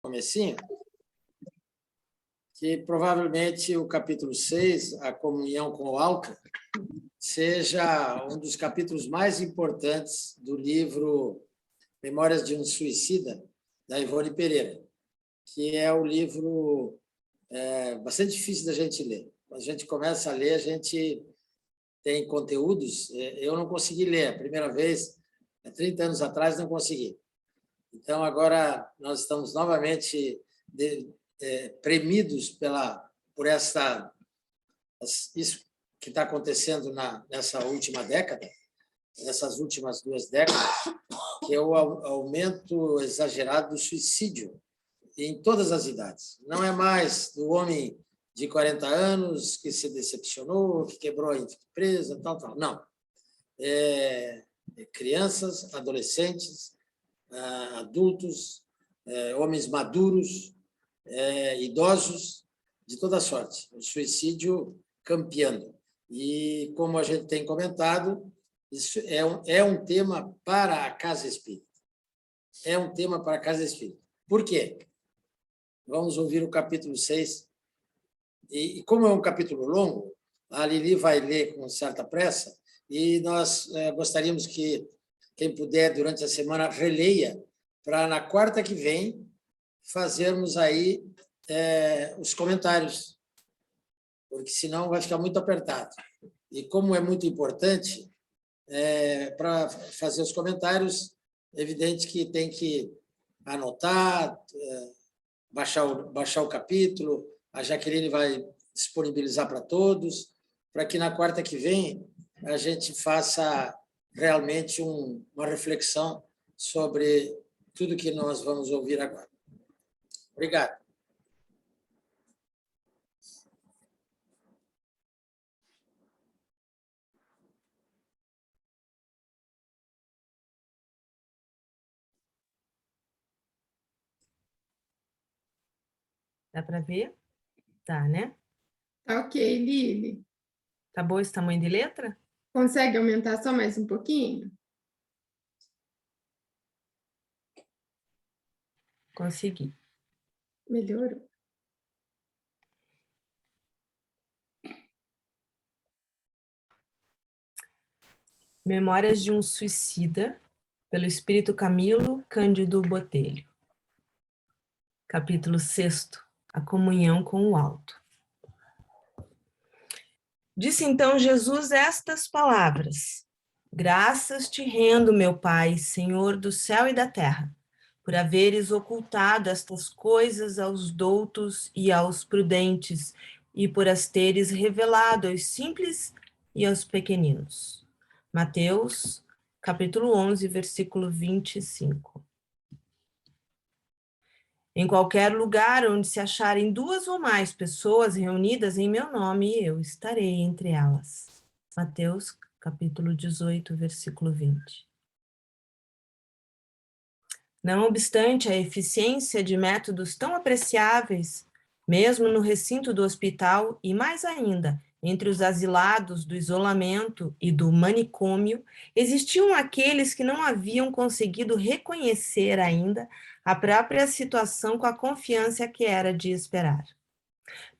comecinho, que provavelmente o capítulo 6, a comunhão com o alto, seja um dos capítulos mais importantes do livro Memórias de um Suicida, da Ivone Pereira, que é um livro bastante difícil da gente ler. Quando a gente começa a ler, a gente tem conteúdos. Eu não consegui ler a primeira vez, há 30 anos atrás, não consegui. Então, agora nós estamos novamente premidos por isso que está acontecendo nessa última década, nessas últimas 2 décadas, que é o aumento exagerado do suicídio em todas as idades. Não é mais do homem de 40 anos que se decepcionou, que quebrou a empresa, tal. Não. Crianças, adolescentes, adultos, homens maduros, idosos, de toda sorte. O suicídio campeando. E, como a gente tem comentado, isso é um tema para a Casa Espírita. É um tema para a Casa Espírita. Por quê? Vamos ouvir o capítulo 6. E como é um capítulo longo, a Lili vai ler com certa pressa, e nós gostaríamos que quem puder, durante a semana, releia, para, na quarta que vem, fazermos aí os comentários, porque senão vai ficar muito apertado. E como é muito importante, para fazer os comentários, é evidente que tem que anotar, baixar o capítulo, a Jaqueline vai disponibilizar para todos, para que na quarta que vem a gente faça realmente uma reflexão sobre tudo que nós vamos ouvir agora. Obrigado. Dá para ver? Tá, né? Tá ok, Lili. Tá bom esse tamanho de letra? Consegue aumentar só mais um pouquinho? Consegui. Melhorou. Memórias de um Suicida, pelo Espírito Camilo Cândido Botelho. Capítulo 6, a comunhão com o alto. Disse então Jesus estas palavras: Graças te rendo, meu Pai, Senhor do céu e da terra, por haveres ocultado estas coisas aos doutos e aos prudentes, e por as teres revelado aos simples e aos pequeninos. Mateus, capítulo 11, versículo 25. Em qualquer lugar onde se acharem 2 ou mais pessoas reunidas em meu nome, eu estarei entre elas. Mateus, capítulo 18, versículo 20. Não obstante a eficiência de métodos tão apreciáveis, mesmo no recinto do hospital e mais ainda, entre os asilados do isolamento e do manicômio, existiam aqueles que não haviam conseguido reconhecer ainda a própria situação com a confiança que era de esperar.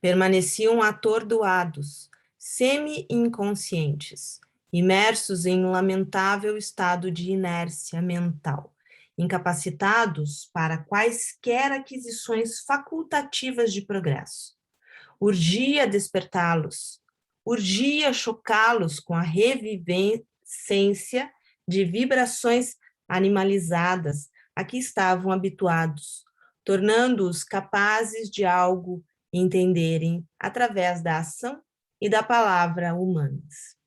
Permaneciam atordoados, semi-inconscientes, imersos em um lamentável estado de inércia mental, incapacitados para quaisquer aquisições facultativas de progresso. Urgia despertá-los, urgia chocá-los com a revivescência de vibrações animalizadas a que estavam habituados, tornando-os capazes de algo entenderem através da ação e da palavra humanas.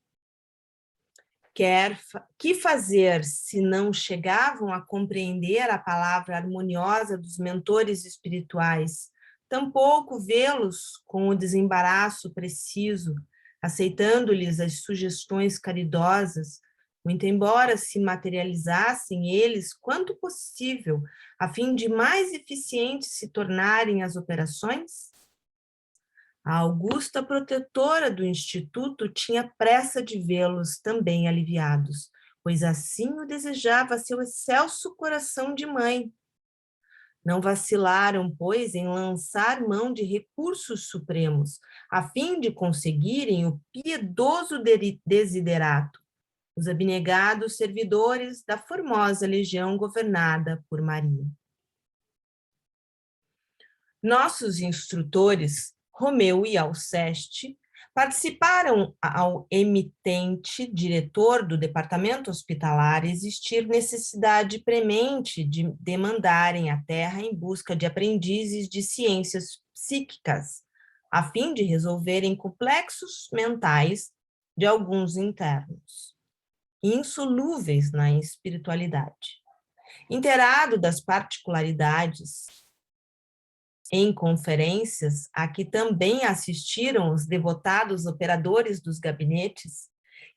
Que fazer se não chegavam a compreender a palavra harmoniosa dos mentores espirituais, tampouco vê-los com o desembaraço preciso, aceitando-lhes as sugestões caridosas, muito embora se materializassem eles quanto possível, a fim de mais eficientes se tornarem as operações? A augusta protetora do Instituto tinha pressa de vê-los também aliviados, pois assim o desejava seu excelso coração de mãe. Não vacilaram, pois, em lançar mão de recursos supremos, a fim de conseguirem o piedoso desiderato, os abnegados servidores da formosa legião governada por Maria. Nossos instrutores, Romeu e Alceste, participaram ao emitente diretor do departamento hospitalar existir necessidade premente de demandarem a terra em busca de aprendizes de ciências psíquicas, a fim de resolverem complexos mentais de alguns internos, insolúveis na espiritualidade. Inteirado das particularidades em conferências, a que também assistiram os devotados operadores dos gabinetes,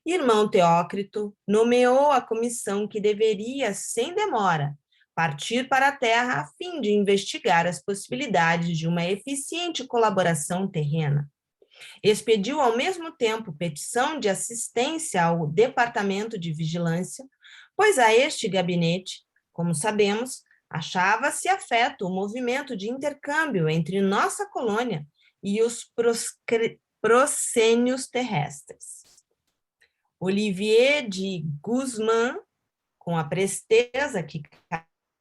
irmão Teócrito nomeou a comissão que deveria, sem demora, partir para a Terra a fim de investigar as possibilidades de uma eficiente colaboração terrena. Expediu ao mesmo tempo petição de assistência ao Departamento de Vigilância, pois a este gabinete, como sabemos, achava-se afeto o movimento de intercâmbio entre nossa colônia e os proscênios terrestres. Olivier de Guzmán, com a presteza que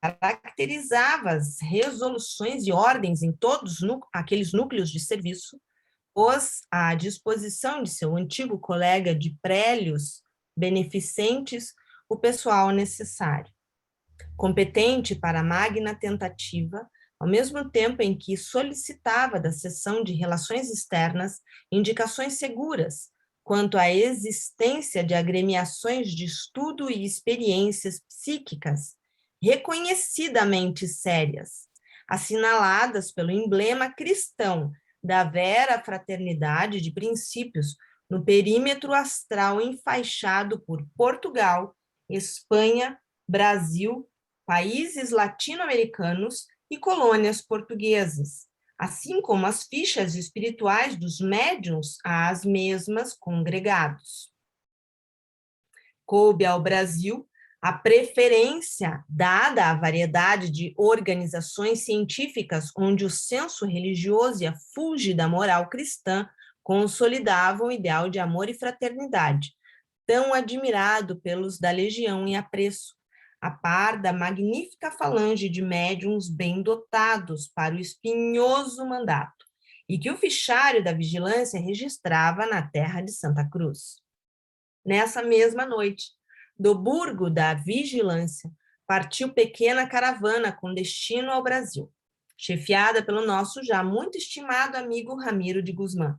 caracterizava as resoluções e ordens em todos aqueles núcleos de serviço, pôs à disposição de seu antigo colega de prélios beneficentes o pessoal necessário, competente para a magna tentativa, ao mesmo tempo em que solicitava da seção de relações externas indicações seguras quanto à existência de agremiações de estudo e experiências psíquicas reconhecidamente sérias, assinaladas pelo emblema cristão da vera fraternidade de princípios no perímetro astral enfaixado por Portugal, Espanha, Brasil, países latino-americanos e colônias portuguesas, assim como as fichas espirituais dos médiuns às mesmas congregados. Coube ao Brasil a preferência dada à variedade de organizações científicas onde o senso religioso e a fúlgida moral cristã consolidavam o ideal de amor e fraternidade, tão admirado pelos da legião em apreço, a par da magnífica falange de médiuns bem dotados para o espinhoso mandato, e que o fichário da vigilância registrava na terra de Santa Cruz. Nessa mesma noite, do Burgo da Vigilância, partiu pequena caravana com destino ao Brasil, chefiada pelo nosso já muito estimado amigo Ramiro de Guzmán,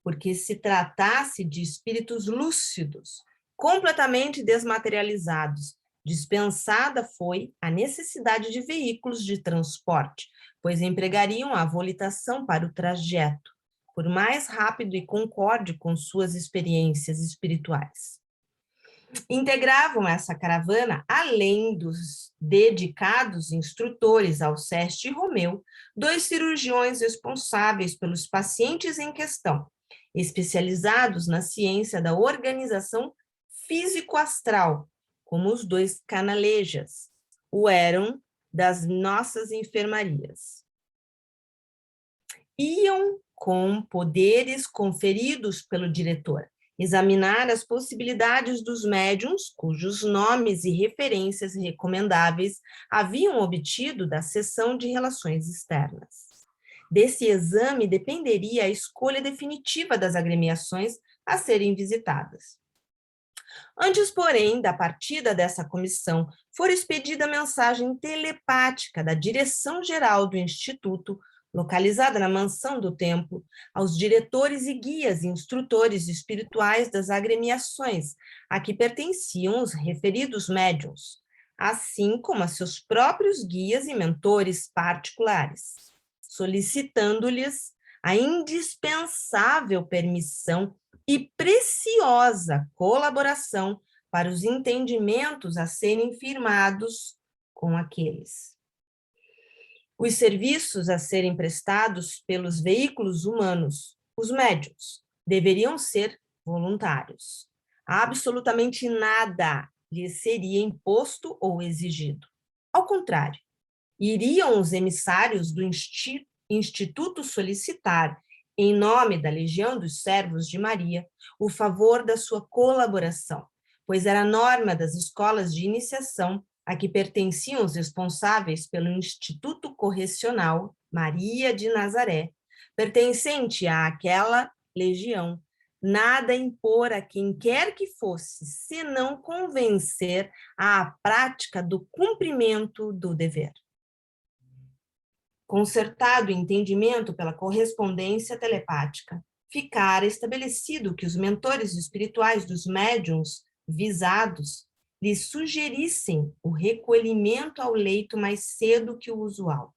porque se tratasse de espíritos lúcidos, completamente desmaterializados, dispensada foi a necessidade de veículos de transporte, pois empregariam a volitação para o trajeto, por mais rápido e concorde com suas experiências espirituais. Integravam essa caravana, além dos dedicados instrutores Alceste e Romeu, 2 cirurgiões responsáveis pelos pacientes em questão, especializados na ciência da organização físico-astral, como os 2 canalejas, o eram das nossas enfermarias. Iam com poderes conferidos pelo diretor, examinar as possibilidades dos médiuns, cujos nomes e referências recomendáveis haviam obtido da seção de relações externas. Desse exame dependeria a escolha definitiva das agremiações a serem visitadas. Antes, porém, da partida dessa comissão, fora expedida mensagem telepática da direção-geral do Instituto, localizada na Mansão do Templo, aos diretores e guias e instrutores espirituais das agremiações a que pertenciam os referidos médiuns, assim como a seus próprios guias e mentores particulares, solicitando-lhes a indispensável permissão e preciosa colaboração para os entendimentos a serem firmados com aqueles. Os serviços a serem prestados pelos veículos humanos, os médiuns, deveriam ser voluntários. Absolutamente nada lhes seria imposto ou exigido. Ao contrário, Iriam os emissários do Instituto solicitar, em nome da Legião dos Servos de Maria, o favor da sua colaboração, pois era norma das escolas de iniciação a que pertenciam os responsáveis pelo Instituto Correcional Maria de Nazaré, pertencente àquela legião, nada impor a quem quer que fosse, senão convencer à prática do cumprimento do dever. Concertado o entendimento pela correspondência telepática, ficara estabelecido que os mentores espirituais dos médiuns visados lhes sugerissem o recolhimento ao leito mais cedo que o usual,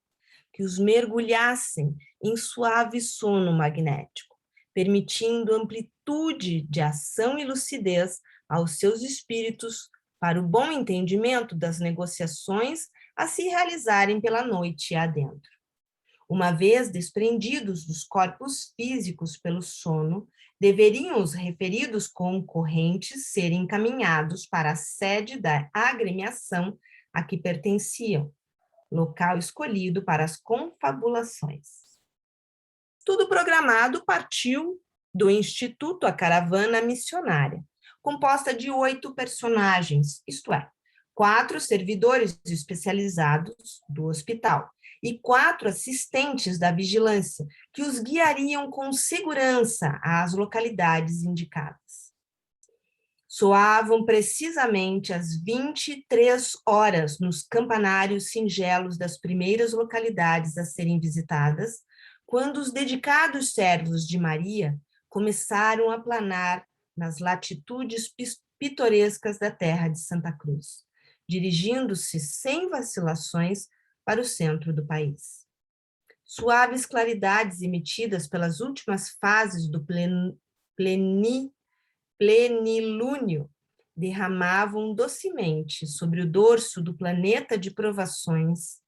que os mergulhassem em suave sono magnético, permitindo amplitude de ação e lucidez aos seus espíritos para o bom entendimento das negociações a se realizarem pela noite adentro. Uma vez desprendidos dos corpos físicos pelo sono, deveriam os referidos concorrentes ser encaminhados para a sede da agremiação a que pertenciam, local escolhido para as confabulações. Tudo programado, partiu do Instituto a caravana missionária, composta de 8 personagens, isto é, 4 servidores especializados do hospital e 4 assistentes da vigilância, que os guiariam com segurança às localidades indicadas. Soavam precisamente às 23 horas nos campanários singelos das primeiras localidades a serem visitadas, quando os dedicados servos de Maria começaram a planar nas latitudes pitorescas da terra de Santa Cruz, dirigindo-se sem vacilações para o centro do país. Suaves claridades emitidas pelas últimas fases do plenilúnio derramavam docemente sobre o dorso do planeta de provações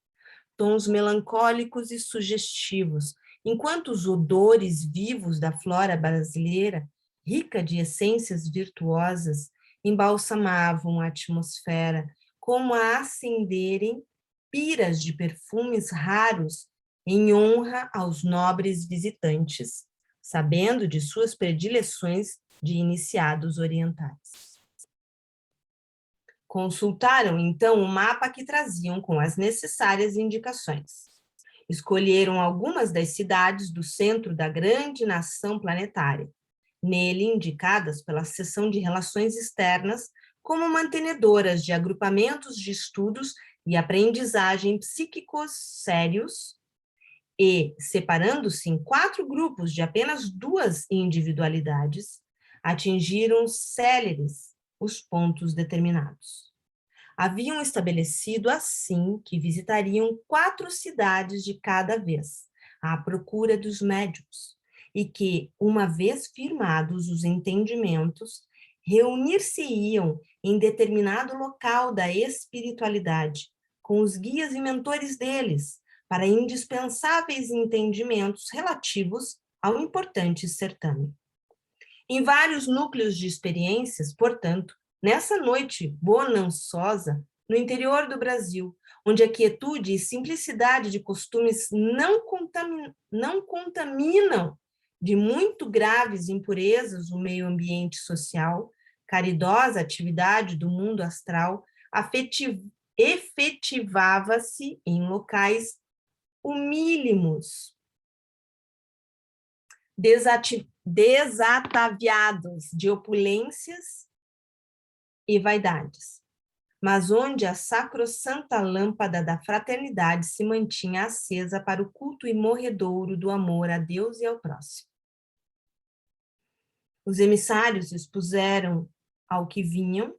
tons melancólicos e sugestivos, enquanto os odores vivos da flora brasileira, rica de essências virtuosas, embalsamavam a atmosfera, como a acenderem piras de perfumes raros em honra aos nobres visitantes, sabendo de suas predileções de iniciados orientais. Consultaram, então, o mapa que traziam com as necessárias indicações. Escolheram algumas das cidades do centro da grande nação planetária, nele indicadas pela seção de relações externas como mantenedoras de agrupamentos de estudos e aprendizagem psíquicos sérios e, separando-se em 4 grupos de apenas 2 individualidades, atingiram céleres os pontos determinados. Haviam estabelecido assim que visitariam 4 cidades de cada vez, à procura dos médiuns, e que, uma vez firmados os entendimentos, reunir-se-iam em determinado local da espiritualidade, com os guias e mentores deles, para indispensáveis entendimentos relativos ao importante certame. Em vários núcleos de experiências, portanto, nessa noite bonançosa, no interior do Brasil, onde a quietude e simplicidade de costumes não contaminam de muito graves impurezas o meio ambiente social, caridosa atividade do mundo astral efetivava-se em locais humílimos, desataviados de opulências e vaidades, mas onde a sacrossanta lâmpada da fraternidade se mantinha acesa para o culto imorredouro do amor a Deus e ao próximo. Os emissários expuseram ao que vinham,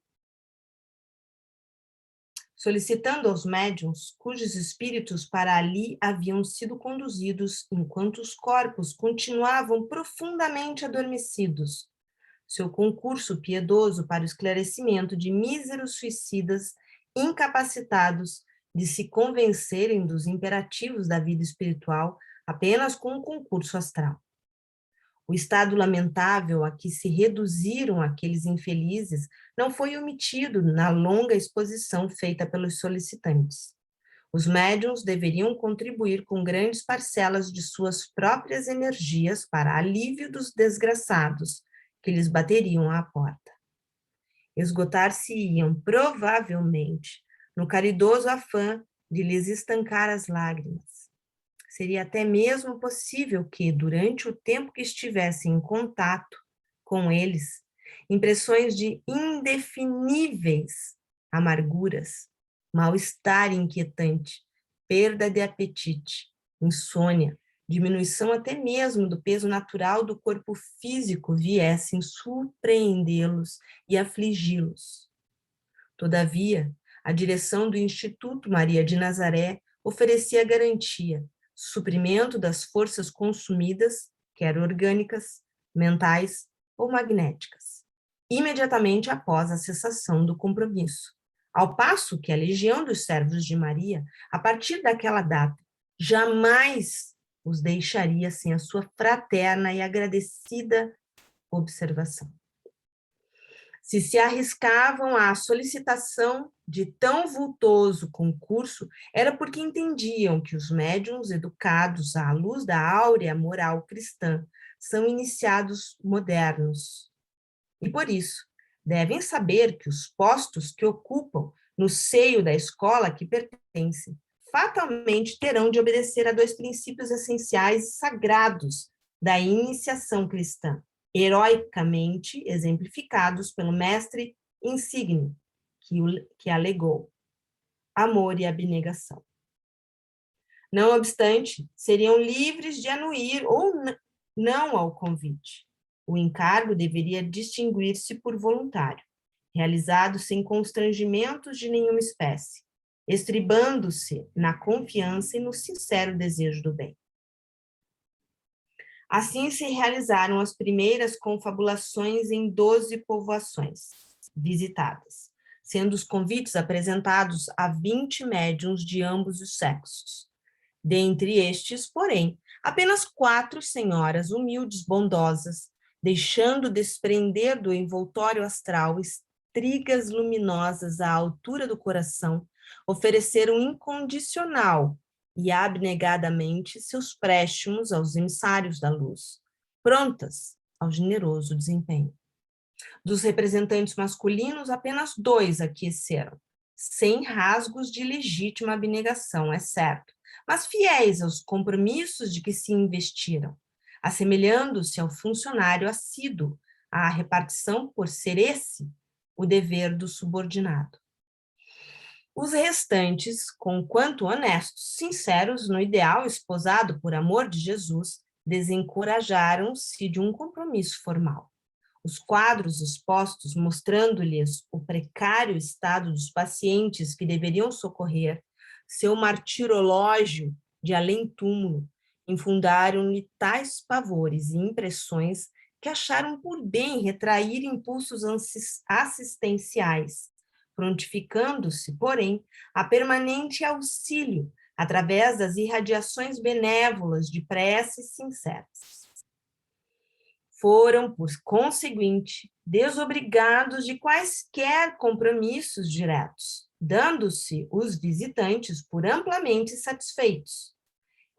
solicitando aos médiuns cujos espíritos para ali haviam sido conduzidos enquanto os corpos continuavam profundamente adormecidos, seu concurso piedoso para o esclarecimento de míseros suicidas incapacitados de se convencerem dos imperativos da vida espiritual apenas com o concurso astral. O estado lamentável a que se reduziram aqueles infelizes não foi omitido na longa exposição feita pelos solicitantes. Os médiuns deveriam contribuir com grandes parcelas de suas próprias energias para alívio dos desgraçados que lhes bateriam à porta. Esgotar-se-iam, provavelmente, no caridoso afã de lhes estancar as lágrimas. Seria até mesmo possível que, durante o tempo que estivessem em contato com eles, impressões de indefiníveis amarguras, mal-estar inquietante, perda de apetite, insônia, diminuição até mesmo do peso natural do corpo físico viessem surpreendê-los e afligi-los. Todavia, a direção do Instituto Maria de Nazaré oferecia garantia, suprimento das forças consumidas, quer orgânicas, mentais ou magnéticas, imediatamente após a cessação do compromisso, ao passo que a Legião dos Servos de Maria, a partir daquela data, jamais os deixaria sem a sua fraterna e agradecida observação. Se arriscavam à solicitação de tão vultoso concurso, era porque entendiam que os médiuns educados à luz da áurea moral cristã são iniciados modernos. E por isso, devem saber que os postos que ocupam no seio da escola a que pertencem, fatalmente terão de obedecer a dois princípios essenciais e sagrados da iniciação cristã, heroicamente exemplificados pelo mestre insígne, que alegou amor e abnegação. Não obstante, seriam livres de anuir ou não ao convite. O encargo deveria distinguir-se por voluntário, realizado sem constrangimentos de nenhuma espécie, estribando-se na confiança e no sincero desejo do bem. Assim se realizaram as primeiras confabulações em 12 povoações visitadas, sendo os convites apresentados a 20 médiuns de ambos os sexos. Dentre estes, porém, apenas 4 senhoras humildes, bondosas, deixando desprender do envoltório astral estrigas luminosas à altura do coração, ofereceram incondicional e abnegadamente seus préstimos aos emissários da luz, prontas ao generoso desempenho. Dos representantes masculinos, apenas 2 aqueceram, sem rasgos de legítima abnegação, é certo, mas fiéis aos compromissos de que se investiram, assemelhando-se ao funcionário assíduo à repartição por ser esse o dever do subordinado. Os restantes, conquanto honestos, sinceros no ideal esposado por amor de Jesus, desencorajaram-se de um compromisso formal. Os quadros expostos, mostrando-lhes o precário estado dos pacientes que deveriam socorrer, seu martirológio de além-túmulo, infundaram-lhe tais pavores e impressões que acharam por bem retrair impulsos assistenciais, prontificando-se, porém, a permanente auxílio através das irradiações benévolas de preces sinceras. Foram, por conseguinte, desobrigados de quaisquer compromissos diretos, dando-se os visitantes por amplamente satisfeitos.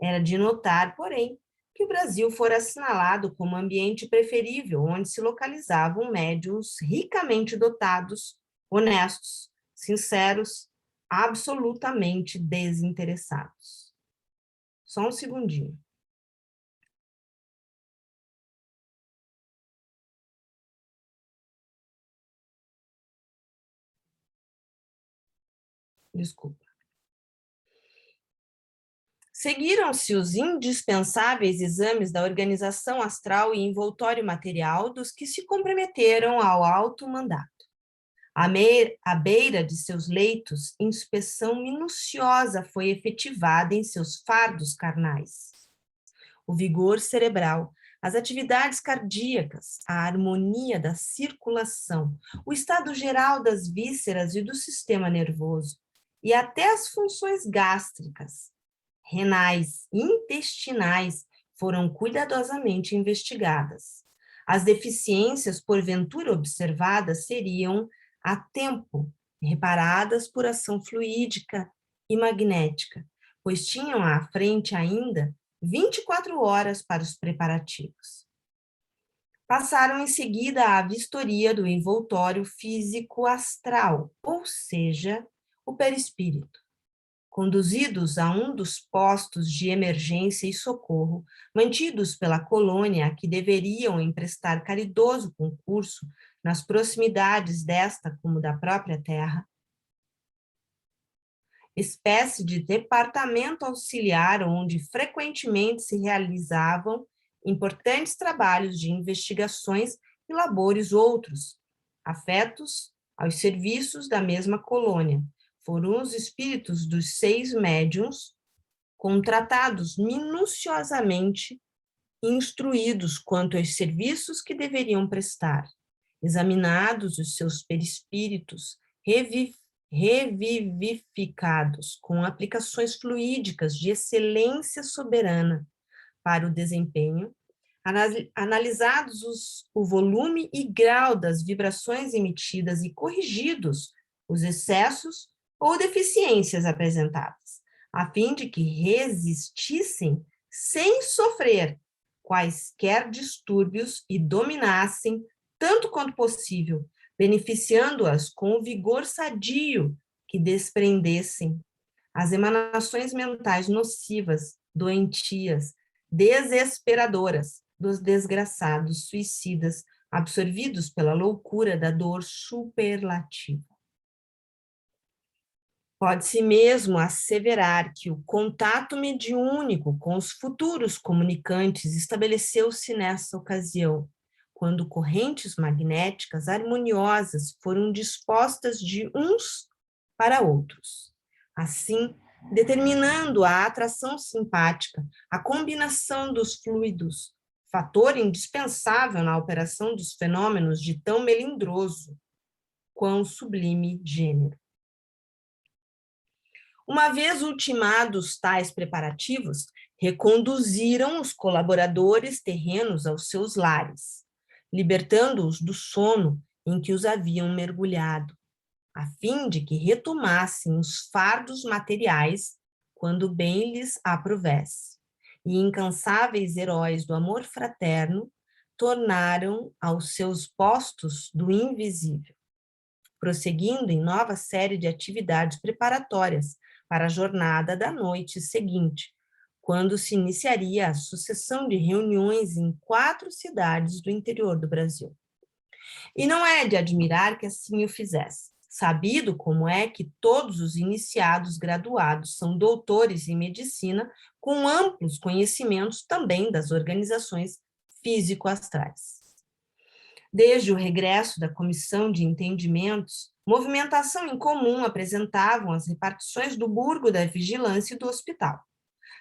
Era de notar, porém, que o Brasil fora assinalado como ambiente preferível, onde se localizavam médiuns ricamente dotados, honestos, sinceros, absolutamente desinteressados. Só um segundinho. Desculpa. Seguiram-se os indispensáveis exames da organização astral e envoltório material dos que se comprometeram ao alto mandato. À beira de seus leitos, inspeção minuciosa foi efetivada em seus fardos carnais. O vigor cerebral, as atividades cardíacas, a harmonia da circulação, o estado geral das vísceras e do sistema nervoso, e até as funções gástricas, renais e intestinais foram cuidadosamente investigadas. As deficiências, porventura observadas, seriam a tempo reparadas por ação fluídica e magnética, pois tinham à frente ainda 24 horas para os preparativos. Passaram em seguida à vistoria do envoltório físico astral, ou seja, o perispírito. Conduzidos a um dos postos de emergência e socorro, mantidos pela colônia a que deveriam emprestar caridoso concurso nas proximidades desta como da própria terra, espécie de departamento auxiliar onde frequentemente se realizavam importantes trabalhos de investigações e labores outros, afetos aos serviços da mesma colônia. Foram os espíritos dos 6 médiuns, contratados minuciosamente, instruídos quanto aos serviços que deveriam prestar, examinados os seus perispíritos, revivificados com aplicações fluídicas de excelência soberana para o desempenho, analisados o volume e grau das vibrações emitidas e corrigidos os excessos ou deficiências apresentadas, a fim de que resistissem sem sofrer quaisquer distúrbios e dominassem, tanto quanto possível, beneficiando-as com o vigor sadio que desprendessem as emanações mentais nocivas, doentias, desesperadoras dos desgraçados suicidas absorvidos pela loucura da dor superlativa. Pode-se mesmo asseverar que o contato mediúnico com os futuros comunicantes estabeleceu-se nessa ocasião, quando correntes magnéticas harmoniosas foram dispostas de uns para outros. Assim, determinando a atração simpática, a combinação dos fluidos, fator indispensável na operação dos fenômenos de tão melindroso quão sublime gênero. Uma vez ultimados tais preparativos, reconduziram os colaboradores terrenos aos seus lares, libertando-os do sono em que os haviam mergulhado, a fim de que retomassem os fardos materiais quando bem lhes aprovesse. E incansáveis heróis do amor fraterno tornaram aos seus postos do invisível, prosseguindo em nova série de atividades preparatórias para a jornada da noite seguinte, quando se iniciaria a sucessão de reuniões em 4 cidades do interior do Brasil. E não é de admirar que assim o fizesse, sabido como é que todos os iniciados graduados são doutores em medicina, com amplos conhecimentos também das organizações físico-astrais. Desde o regresso da Comissão de Entendimentos, movimentação em comum apresentavam as repartições do burgo da vigilância e do hospital.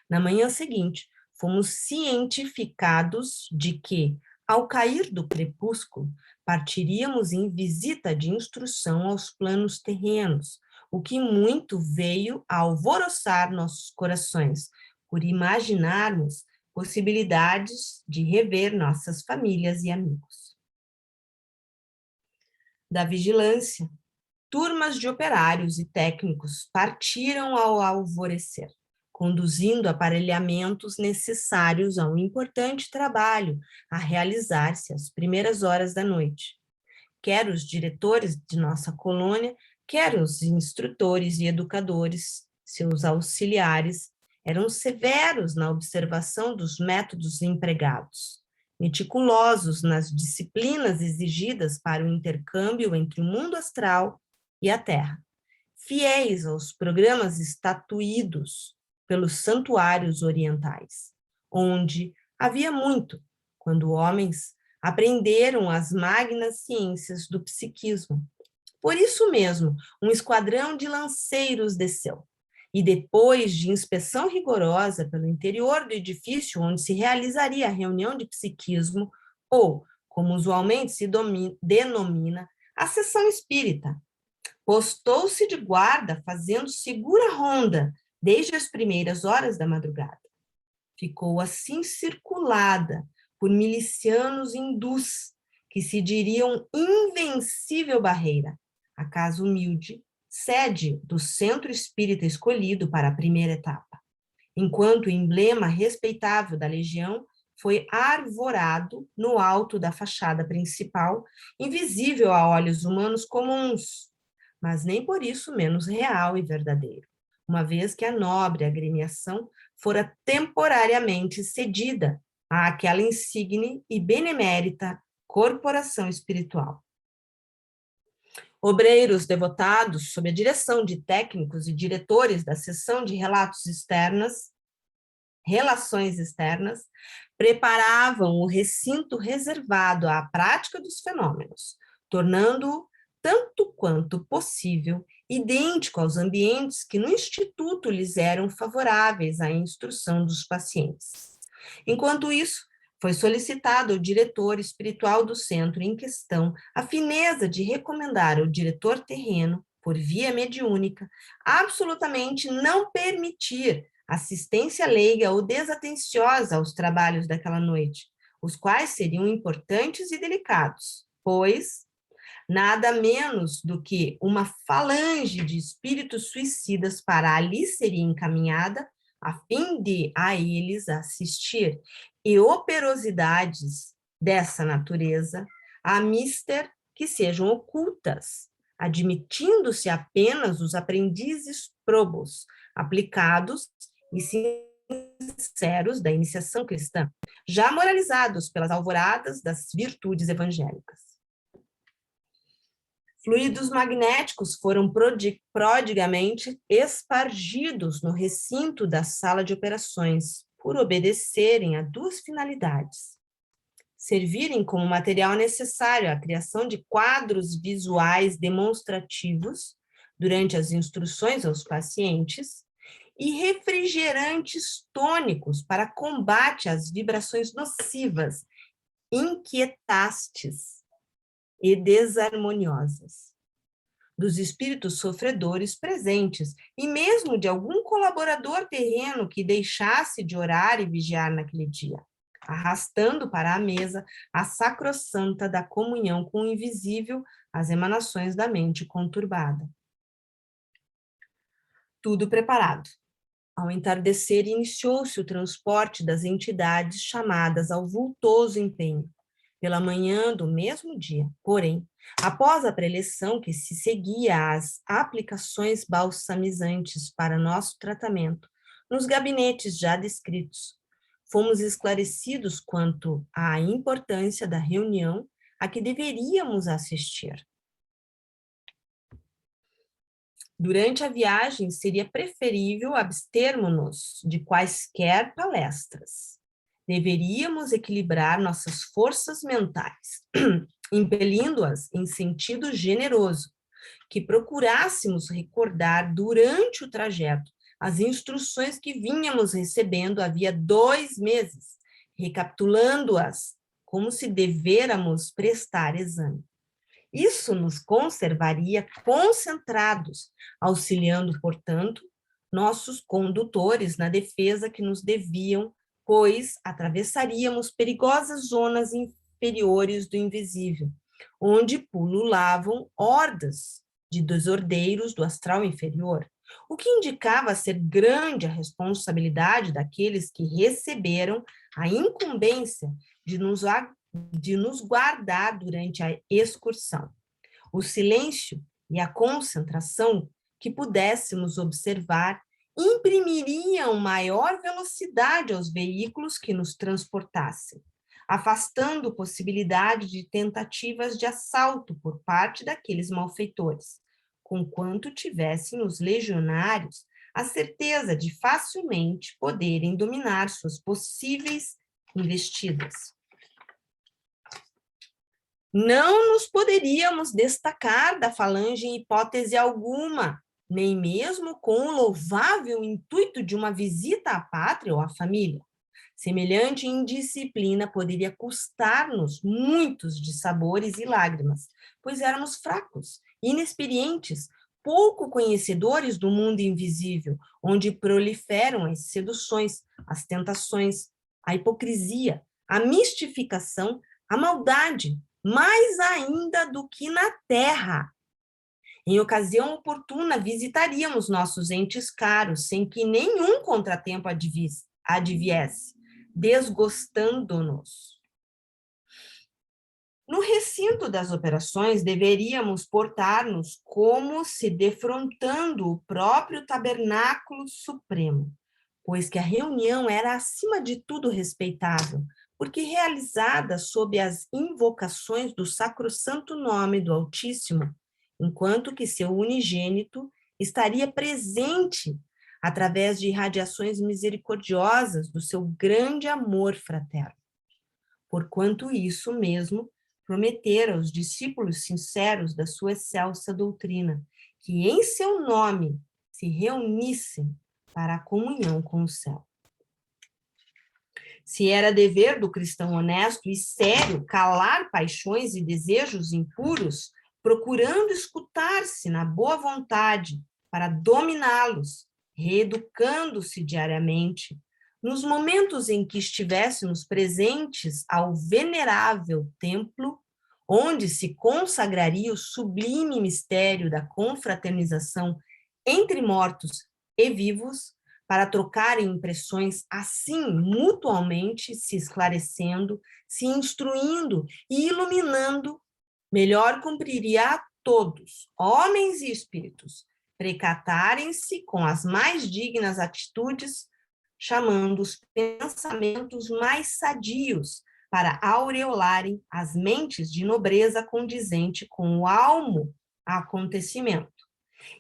Na manhã seguinte, fomos cientificados de que, ao cair do crepúsculo, partiríamos em visita de instrução aos planos terrenos, o que muito veio a alvoroçar nossos corações, por imaginarmos possibilidades de rever nossas famílias e amigos. Da vigilância, turmas de operários e técnicos partiram ao alvorecer, conduzindo aparelhamentos necessários a um importante trabalho a realizar-se às primeiras horas da noite. Quer os diretores de nossa colônia, quer os instrutores e educadores, seus auxiliares, eram severos na observação dos métodos empregados, meticulosos nas disciplinas exigidas para o intercâmbio entre o mundo astral e a Terra, fiéis aos programas estatuídos pelos santuários orientais, onde havia muito, quando homens aprenderam as magnas ciências do psiquismo. Por isso mesmo, um esquadrão de lanceiros desceu, e depois de inspeção rigorosa pelo interior do edifício onde se realizaria a reunião de psiquismo, ou, como usualmente se denomina, a sessão espírita, postou-se de guarda, fazendo segura ronda desde as primeiras horas da madrugada. Ficou assim circulada por milicianos hindus, que se diriam invencível barreira, a casa humilde sede do centro espírita escolhido para a primeira etapa, enquanto o emblema respeitável da legião foi arvorado no alto da fachada principal, invisível a olhos humanos comuns, mas nem por isso menos real e verdadeiro, uma vez que a nobre agremiação fora temporariamente cedida àquela insigne e benemérita corporação espiritual. Obreiros devotados, sob a direção de técnicos e diretores da seção de relações externas, preparavam o recinto reservado à prática dos fenômenos, tornando-o, tanto quanto possível, idêntico aos ambientes que no Instituto lhes eram favoráveis à instrução dos pacientes. Enquanto isso, foi solicitado ao diretor espiritual do centro em questão a fineza de recomendar ao diretor terreno, por via mediúnica, absolutamente não permitir assistência leiga ou desatenciosa aos trabalhos daquela noite, os quais seriam importantes e delicados, pois nada menos do que uma falange de espíritos suicidas para ali seria encaminhada, a fim de a eles assistir, e operosidades dessa natureza, a mister que sejam ocultas, admitindo-se apenas os aprendizes probos, aplicados e sinceros da iniciação cristã, já moralizados pelas alvoradas das virtudes evangélicas. Fluidos magnéticos foram prodigamente espargidos no recinto da sala de operações, por obedecerem a duas finalidades: servirem como material necessário à criação de quadros visuais demonstrativos durante as instruções aos pacientes e refrigerantes tônicos para combate às vibrações nocivas, inquietantes e desarmoniosas dos espíritos sofredores presentes e mesmo de algum colaborador terreno que deixasse de orar e vigiar naquele dia, arrastando para a mesa a sacrossanta da comunhão com o invisível, as emanações da mente conturbada. Tudo preparado. Ao entardecer, iniciou-se o transporte das entidades chamadas ao vultoso empenho, pela manhã do mesmo dia. Porém, após a preleção que se seguia às aplicações balsamizantes para nosso tratamento, nos gabinetes já descritos, fomos esclarecidos quanto à importância da reunião a que deveríamos assistir. Durante a viagem, seria preferível abstermos-nos de quaisquer palestras. Deveríamos equilibrar nossas forças mentais, impelindo-as em sentido generoso, que procurássemos recordar durante o trajeto as instruções que vínhamos recebendo havia 2 meses, recapitulando-as como se devêramos prestar exame. Isso nos conservaria concentrados, auxiliando, portanto, nossos condutores na defesa que nos deviam, pois atravessaríamos perigosas zonas inferiores do invisível, onde pululavam hordas de desordeiros do astral inferior, o que indicava ser grande a responsabilidade daqueles que receberam a incumbência de nos guardar durante a excursão. O silêncio e a concentração que pudéssemos observar imprimiriam maior velocidade aos veículos que nos transportassem, afastando possibilidade de tentativas de assalto por parte daqueles malfeitores, conquanto tivessem os legionários a certeza de facilmente poderem dominar suas possíveis investidas. Não nos poderíamos destacar da falange em hipótese alguma, nem mesmo com o louvável intuito de uma visita à pátria ou à família. Semelhante indisciplina poderia custar-nos muitos dissabores e lágrimas, pois éramos fracos, inexperientes, pouco conhecedores do mundo invisível, onde proliferam as seduções, as tentações, a hipocrisia, a mistificação, a maldade, mais ainda do que na terra. Em ocasião oportuna, visitaríamos nossos entes caros, sem que nenhum contratempo adviesse, desgostando-nos. No recinto das operações, deveríamos portar-nos como se defrontando o próprio tabernáculo supremo, pois que a reunião era, acima de tudo, respeitável, porque realizada sob as invocações do sacrossanto nome do Altíssimo, enquanto que seu unigênito estaria presente através de irradiações misericordiosas do seu grande amor fraterno. Porquanto isso mesmo prometera aos discípulos sinceros da sua excelsa doutrina, que em seu nome se reunissem para a comunhão com o céu. Se era dever do cristão honesto e sério calar paixões e desejos impuros, procurando escutar-se na boa vontade para dominá-los, reeducando-se diariamente, nos momentos em que estivéssemos presentes ao venerável templo, onde se consagraria o sublime mistério da confraternização entre mortos e vivos, para trocarem impressões assim, mutuamente se esclarecendo, se instruindo e iluminando, melhor cumpriria a todos, homens e espíritos, precatarem-se com as mais dignas atitudes, chamando os pensamentos mais sadios para aureolarem as mentes de nobreza condizente com o almo acontecimento.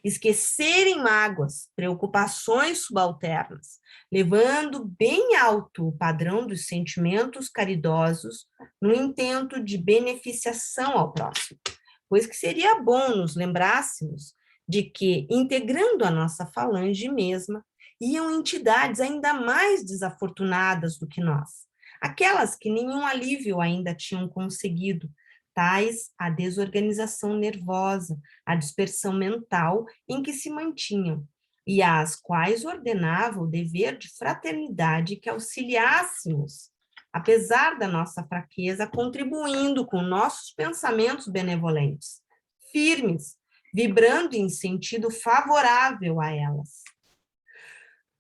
Esquecerem mágoas, preocupações subalternas, levando bem alto o padrão dos sentimentos caridosos no intento de beneficiação ao próximo, pois que seria bom nos lembrássemos de que, integrando a nossa falange mesma, iam entidades ainda mais desafortunadas do que nós, aquelas que nenhum alívio ainda tinham conseguido, tais a desorganização nervosa, a dispersão mental em que se mantinham, e às quais ordenava o dever de fraternidade que auxiliássemos, apesar da nossa fraqueza, contribuindo com nossos pensamentos benevolentes, firmes, vibrando em sentido favorável a elas.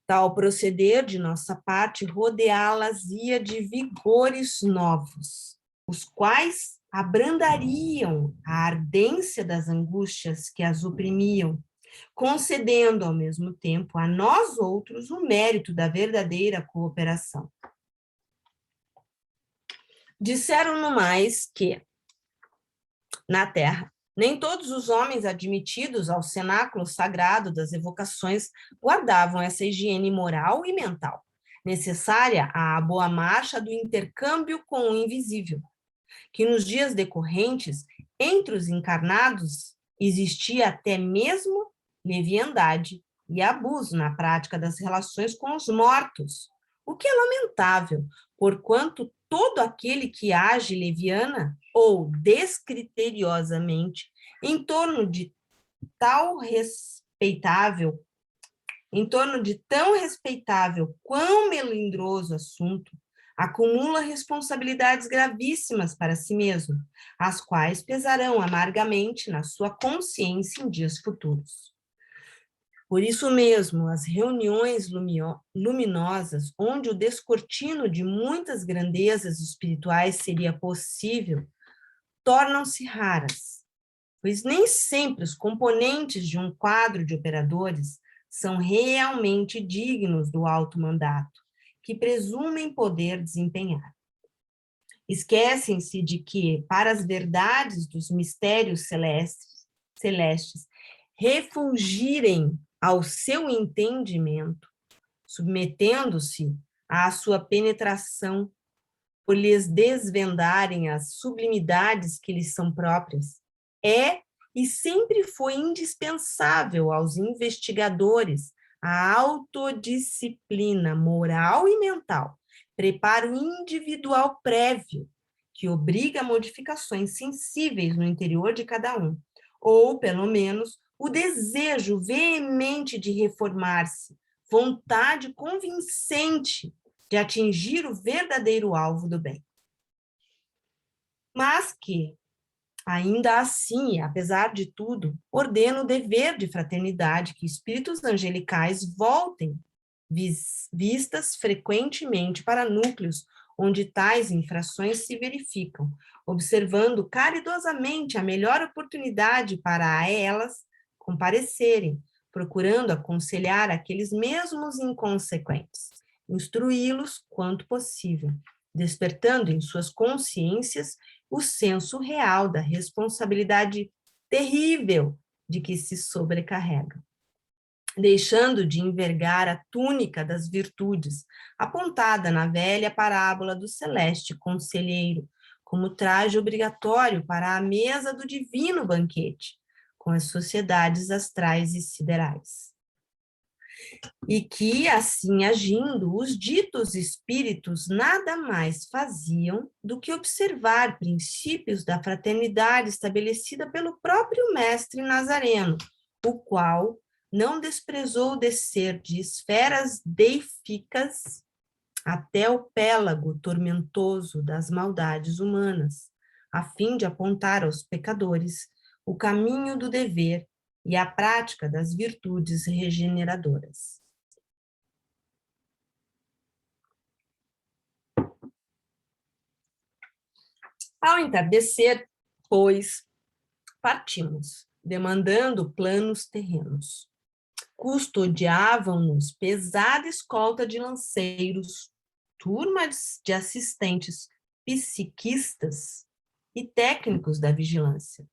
Tal proceder de nossa parte rodeá-las-ia de vigores novos, os quais abrandariam a ardência das angústias que as oprimiam, concedendo ao mesmo tempo a nós outros o mérito da verdadeira cooperação. Disseram no mais que, na terra, nem todos os homens admitidos ao cenáculo sagrado das evocações guardavam essa higiene moral e mental, necessária à boa marcha do intercâmbio com o invisível, que nos dias decorrentes, entre os encarnados, existia até mesmo leviandade e abuso na prática das relações com os mortos, o que é lamentável, porquanto todo aquele que age leviana ou descriteriosamente em torno de tão respeitável quão melindroso assunto, acumula responsabilidades gravíssimas para si mesmo, as quais pesarão amargamente na sua consciência em dias futuros. Por isso mesmo, as reuniões luminosas, onde o descortino de muitas grandezas espirituais seria possível, tornam-se raras, pois nem sempre os componentes de um quadro de operadores são realmente dignos do alto mandato, que presumem poder desempenhar. Esquecem-se de que, para as verdades dos mistérios celestes refulgirem ao seu entendimento, submetendo-se à sua penetração, por lhes desvendarem as sublimidades que lhes são próprias, é e sempre foi indispensável aos investigadores a autodisciplina moral e mental, preparo individual prévio, que obriga a modificações sensíveis no interior de cada um, ou, pelo menos, o desejo veemente de reformar-se, vontade convincente de atingir o verdadeiro alvo do bem. Mas que, Ainda assim, apesar de tudo, ordeno o dever de fraternidade que espíritos angelicais voltem vistas frequentemente para núcleos onde tais infrações se verificam, observando caridosamente a melhor oportunidade para a elas comparecerem, procurando aconselhar aqueles mesmos inconsequentes, instruí-los quanto possível, despertando em suas consciências o senso real da responsabilidade terrível de que se sobrecarregam, deixando de envergar a túnica das virtudes, apontada na velha parábola do celeste conselheiro, como traje obrigatório para a mesa do divino banquete, com as sociedades astrais e siderais. E que, assim agindo, os ditos espíritos nada mais faziam do que observar princípios da fraternidade estabelecida pelo próprio mestre Nazareno, o qual não desprezou descer de esferas deíficas até o pélago tormentoso das maldades humanas, a fim de apontar aos pecadores o caminho do dever e a prática das virtudes regeneradoras. Ao entardecer, pois, partimos, demandando planos terrenos. Custodiavam-nos pesada escolta de lanceiros, turmas de assistentes psiquistas e técnicos da vigilância.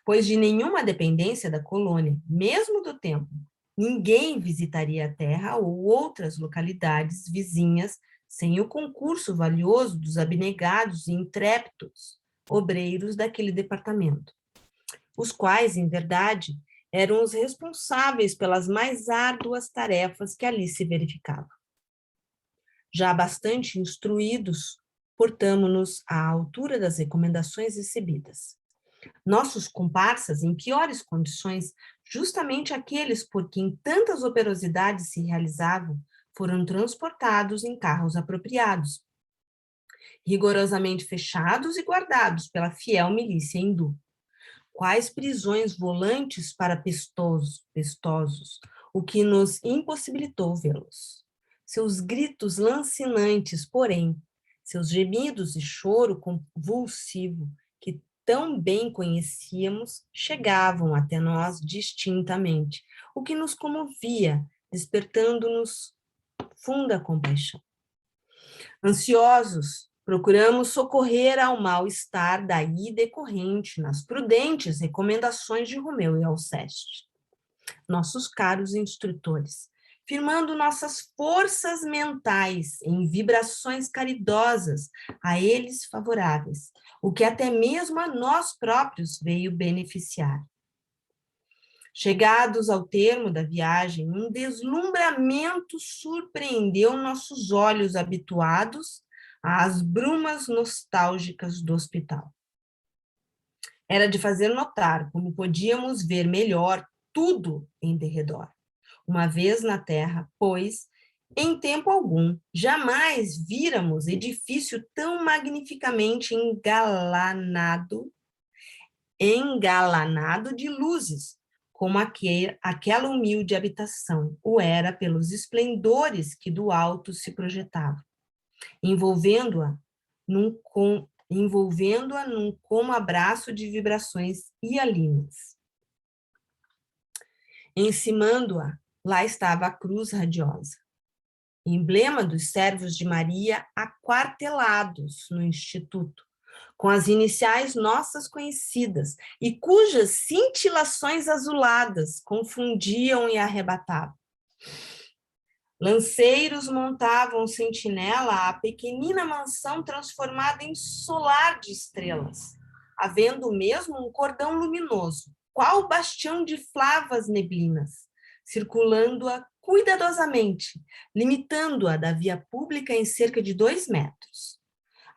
Pois de nenhuma dependência da colônia, mesmo do templo, ninguém visitaria a terra ou outras localidades vizinhas sem o concurso valioso dos abnegados e intrépidos obreiros daquele departamento, os quais, em verdade, eram os responsáveis pelas mais árduas tarefas que ali se verificavam. Já bastante instruídos, portamo-nos à altura das recomendações recebidas. Nossos comparsas, em piores condições, justamente aqueles por quem tantas operosidades se realizavam, foram transportados em carros apropriados, rigorosamente fechados e guardados pela fiel milícia hindu. Quais prisões volantes para pestosos, o que nos impossibilitou vê-los. Seus gritos lancinantes, porém, seus gemidos e choro convulsivo, que tão bem conhecíamos, chegavam até nós distintamente, o que nos comovia, despertando-nos funda compaixão. Ansiosos, procuramos socorrer ao mal-estar daí decorrente nas prudentes recomendações de Romeu e Alceste. Nossos caros instrutores, firmando nossas forças mentais em vibrações caridosas a eles favoráveis, o que até mesmo a nós próprios veio beneficiar. Chegados ao termo da viagem, um deslumbramento surpreendeu nossos olhos habituados às brumas nostálgicas do hospital. Era de fazer notar como podíamos ver melhor tudo em derredor. Uma vez na terra, pois, em tempo algum, jamais víramos edifício tão magnificamente engalanado de luzes, como aquela humilde habitação o era pelos esplendores que do alto se projetavam, envolvendo-a num como abraço de vibrações hialinas. Encimando-a, lá estava a cruz radiosa, emblema dos servos de Maria aquartelados no Instituto, com as iniciais nossas conhecidas, e cujas cintilações azuladas confundiam e arrebatavam. Lanceiros montavam sentinela à pequenina mansão transformada em solar de estrelas, havendo mesmo um cordão luminoso, qual bastião de flavas neblinas, circulando-a cuidadosamente, limitando-a da via pública em cerca de 2 metros.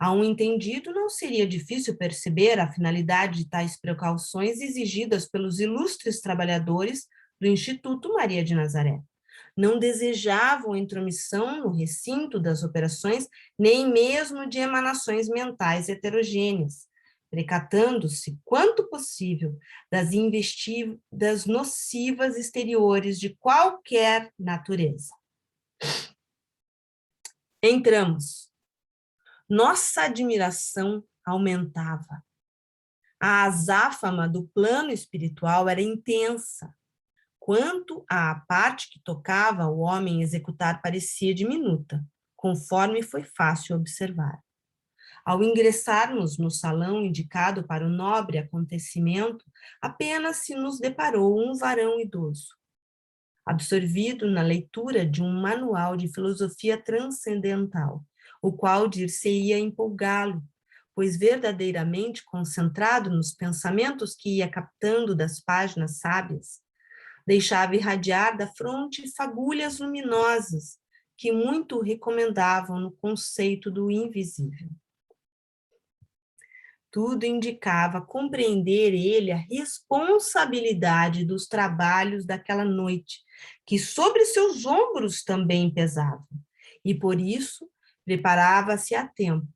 A um entendido, não seria difícil perceber a finalidade de tais precauções exigidas pelos ilustres trabalhadores do Instituto Maria de Nazaré. Não desejavam intromissão no recinto das operações, nem mesmo de emanações mentais heterogêneas, precatando-se, quanto possível, das investidas nocivas exteriores de qualquer natureza. Entramos. Nossa admiração aumentava. A azáfama do plano espiritual era intensa. Quanto à parte que tocava o homem executar parecia diminuta, conforme foi fácil observar. Ao ingressarmos no salão indicado para o nobre acontecimento, apenas se nos deparou um varão idoso, absorvido na leitura de um manual de filosofia transcendental, o qual dir-se-ia empolgá-lo, pois verdadeiramente concentrado nos pensamentos que ia captando das páginas sábias, deixava irradiar da fronte fagulhas luminosas que muito recomendavam no conceito do invisível. Tudo indicava compreender ele a responsabilidade dos trabalhos daquela noite, que sobre seus ombros também pesavam, e por isso preparava-se a tempo,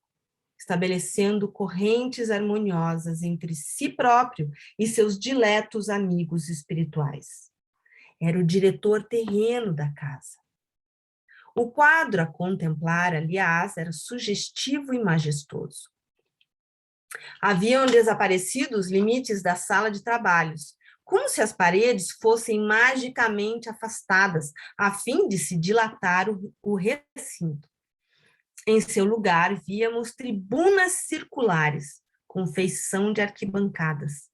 estabelecendo correntes harmoniosas entre si próprio e seus diletos amigos espirituais. Era o diretor terreno da casa. O quadro a contemplar, aliás, era sugestivo e majestoso. Haviam desaparecido os limites da sala de trabalhos, como se as paredes fossem magicamente afastadas, a fim de se dilatar o recinto. Em seu lugar, víamos tribunas circulares, com feição de arquibancadas.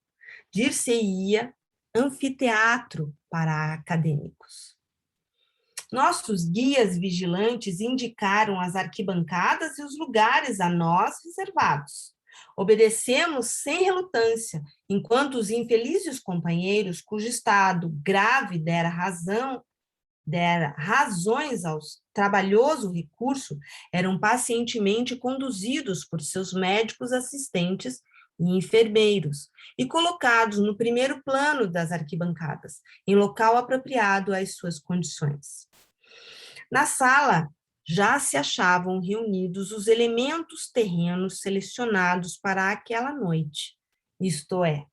Dir-se-ia anfiteatro para acadêmicos. Nossos guias vigilantes indicaram as arquibancadas e os lugares a nós reservados. Obedecemos sem relutância, enquanto os infelizes companheiros, cujo estado grave dera razões ao trabalhoso recurso, eram pacientemente conduzidos por seus médicos assistentes e enfermeiros, e colocados no primeiro plano das arquibancadas, em local apropriado às suas condições. Na sala já se achavam reunidos os elementos terrenos selecionados para aquela noite, isto é,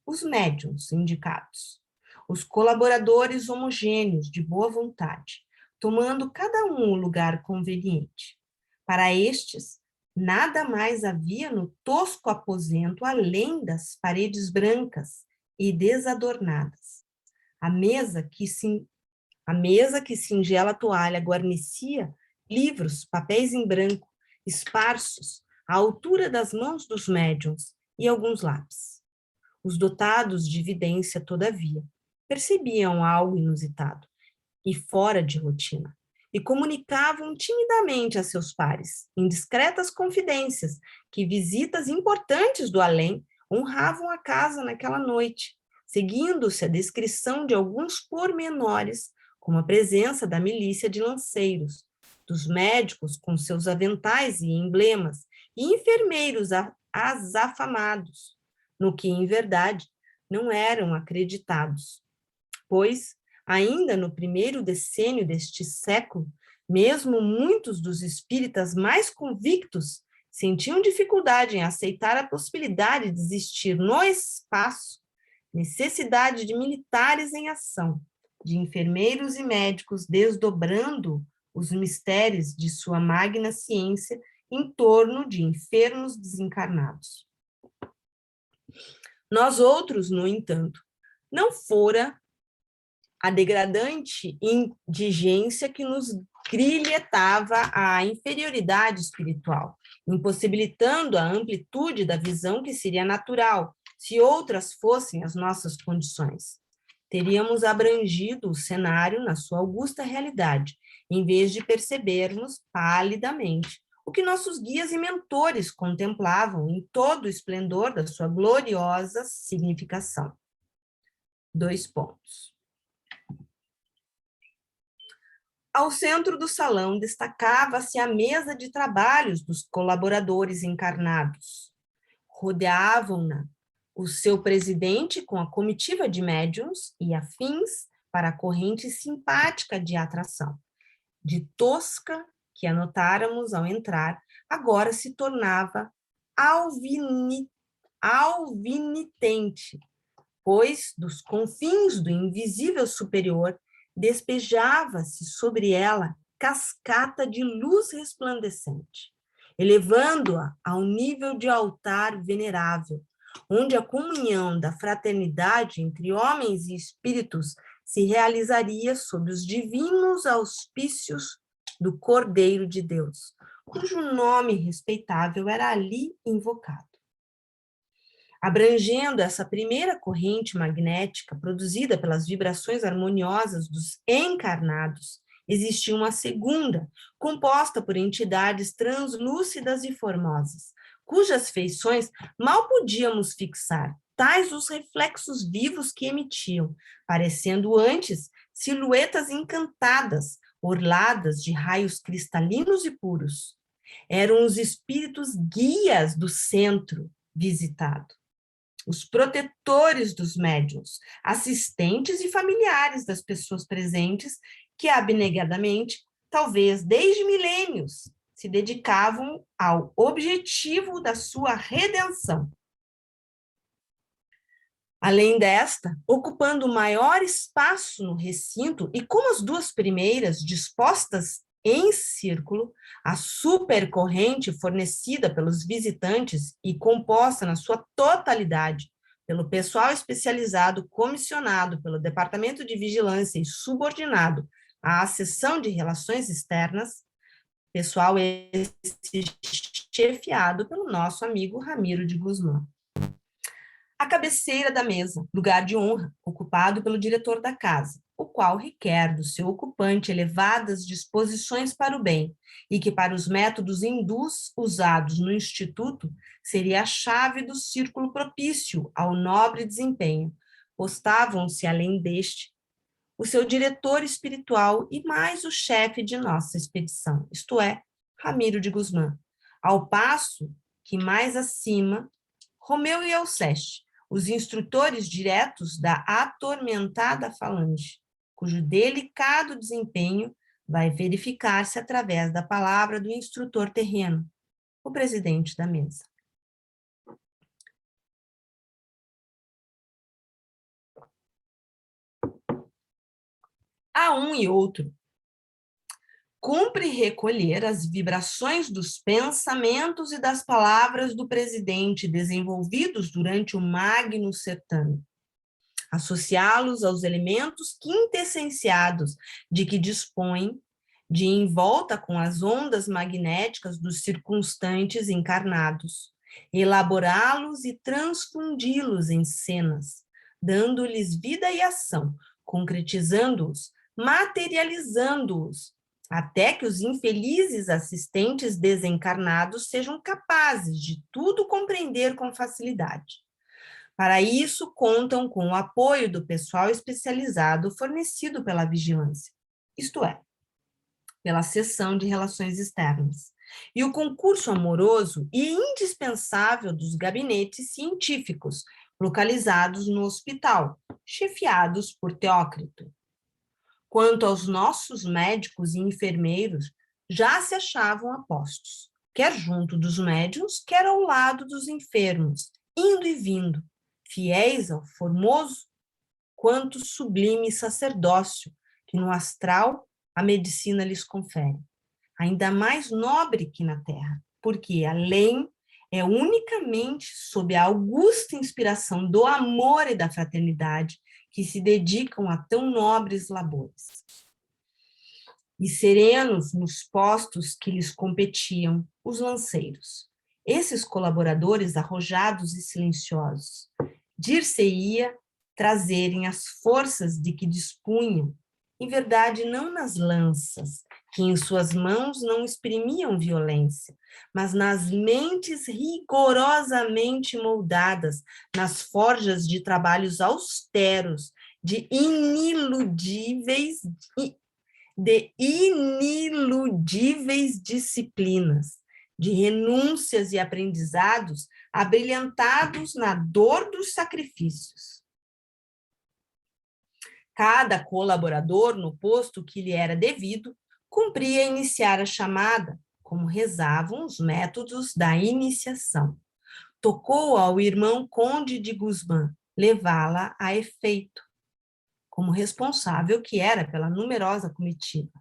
os médiuns indicados, os colaboradores homogêneos de boa vontade, tomando cada um o lugar conveniente. Para estes, nada mais havia no tosco aposento além das paredes brancas e desadornadas. A mesa que singela toalha guarnecia, livros, papéis em branco, esparsos, à altura das mãos dos médiuns e alguns lápis. Os dotados de vidência, todavia, percebiam algo inusitado e fora de rotina, e comunicavam timidamente a seus pares, em discretas confidências, que visitas importantes do além honravam a casa naquela noite, seguindo-se a descrição de alguns pormenores, como a presença da milícia de lanceiros, dos médicos com seus aventais e emblemas, e enfermeiros azafamados, no que, em verdade, não eram acreditados, pois, ainda no primeiro decênio deste século, mesmo muitos dos espíritas mais convictos sentiam dificuldade em aceitar a possibilidade de existir no espaço necessidade de militares em ação, de enfermeiros e médicos desdobrando os mistérios de sua magna ciência em torno de enfermos desencarnados. Nós outros, no entanto, não fora a degradante indigência que nos grilhetava a inferioridade espiritual, impossibilitando a amplitude da visão que seria natural, se outras fossem as nossas condições. Teríamos abrangido o cenário na sua augusta realidade, em vez de percebermos palidamente o que nossos guias e mentores contemplavam em todo o esplendor da sua gloriosa significação. 2 pontos. Ao centro do salão destacava-se a mesa de trabalhos dos colaboradores encarnados. Rodeavam-na o seu presidente com a comitiva de médiuns e afins para a corrente simpática de atração. De tosca, que anotáramos ao entrar, agora se tornava alvinitente, pois dos confins do invisível superior despejava-se sobre ela cascata de luz resplandecente, elevando-a ao nível de altar venerável, onde a comunhão da fraternidade entre homens e espíritos se realizaria sob os divinos auspícios do Cordeiro de Deus, cujo nome respeitável era ali invocado. Abrangendo essa primeira corrente magnética produzida pelas vibrações harmoniosas dos encarnados, existia uma segunda, composta por entidades translúcidas e formosas, cujas feições mal podíamos fixar, tais os reflexos vivos que emitiam, parecendo antes silhuetas encantadas, orladas de raios cristalinos e puros. Eram os espíritos guias do centro visitado, os protetores dos médiuns, assistentes e familiares das pessoas presentes que abnegadamente, talvez desde milênios, se dedicavam ao objetivo da sua redenção. Além desta, ocupando maior espaço no recinto e como as duas primeiras dispostas em círculo, a supercorrente fornecida pelos visitantes e composta na sua totalidade pelo pessoal especializado comissionado pelo Departamento de Vigilância e subordinado à Seção de Relações Externas, pessoal esse chefiado pelo nosso amigo Ramiro de Guzmán. A cabeceira da mesa, lugar de honra, ocupado pelo diretor da casa, o qual requer do seu ocupante elevadas disposições para o bem, e que para os métodos hindus usados no Instituto seria a chave do círculo propício ao nobre desempenho. Postavam-se além deste o seu diretor espiritual e mais o chefe de nossa expedição, isto é, Ramiro de Guzmán, ao passo que mais acima, Romeu e Alceste, os instrutores diretos da atormentada falange, cujo delicado desempenho vai verificar-se através da palavra do instrutor terreno, o presidente da mesa. A um e outro, cumpre recolher as vibrações dos pensamentos e das palavras do presidente desenvolvidos durante o magno certame, associá-los aos elementos quintessenciados de que dispõem, de em volta com as ondas magnéticas dos circunstantes encarnados, elaborá-los e transfundi-los em cenas, dando-lhes vida e ação, concretizando-os, materializando-os, até que os infelizes assistentes desencarnados sejam capazes de tudo compreender com facilidade. Para isso, contam com o apoio do pessoal especializado fornecido pela vigilância, isto é, pela Seção de Relações Externas, e o concurso amoroso e indispensável dos gabinetes científicos localizados no hospital, chefiados por Teócrito. Quanto aos nossos médicos e enfermeiros, já se achavam a postos, quer junto dos médiuns, quer ao lado dos enfermos, indo e vindo, fiéis ao formoso quanto sublime sacerdócio que no astral a medicina lhes confere, ainda mais nobre que na terra, porque além é unicamente sob a augusta inspiração do amor e da fraternidade que se dedicam a tão nobres labores. E serenos nos postos que lhes competiam, os lanceiros. Esses colaboradores arrojados e silenciosos, dir-se-ia trazerem as forças de que dispunham, em verdade não nas lanças, que em suas mãos não exprimiam violência, mas nas mentes rigorosamente moldadas, nas forjas de trabalhos austeros, de iniludíveis disciplinas, de renúncias e aprendizados abrilhantados na dor dos sacrifícios. Cada colaborador, no posto que lhe era devido, cumpria iniciar a chamada, como rezavam os métodos da iniciação. tocou ao irmão Conde de Guzmán levá-la a efeito, como responsável que era pela numerosa comitiva.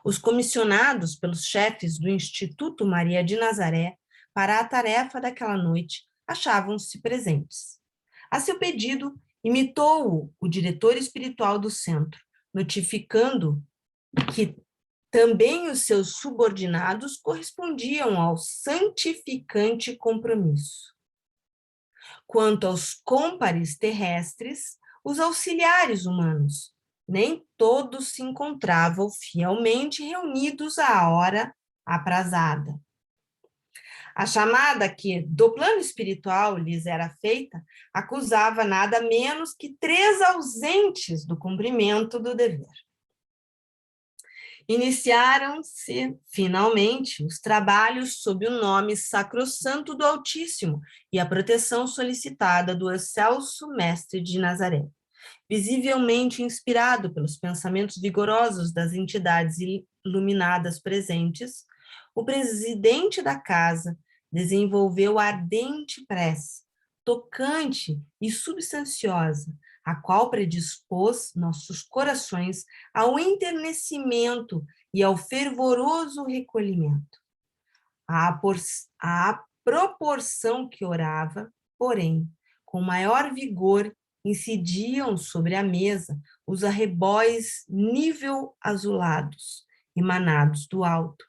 Os comissionados pelos chefes do Instituto Maria de Nazaré para a tarefa daquela noite achavam-se presentes. A seu pedido, imitou-o o diretor espiritual do centro, notificando que também os seus subordinados correspondiam ao santificante compromisso. Quanto aos cômpares terrestres, os auxiliares humanos, nem todos se encontravam fielmente reunidos à hora aprazada. A chamada que, do plano espiritual, lhes era feita, acusava nada menos que 3 ausentes do cumprimento do dever. Iniciaram-se, finalmente, os trabalhos sob o nome sacrossanto do Altíssimo e a proteção solicitada do excelso Mestre de Nazaré. Visivelmente inspirado pelos pensamentos vigorosos das entidades iluminadas presentes, o presidente da casa desenvolveu ardente prece, tocante e substanciosa, a qual predispôs nossos corações ao enternecimento e ao fervoroso recolhimento. À proporção que orava, porém, com maior vigor, incidiam sobre a mesa os arrebóis nível azulados, emanados do alto.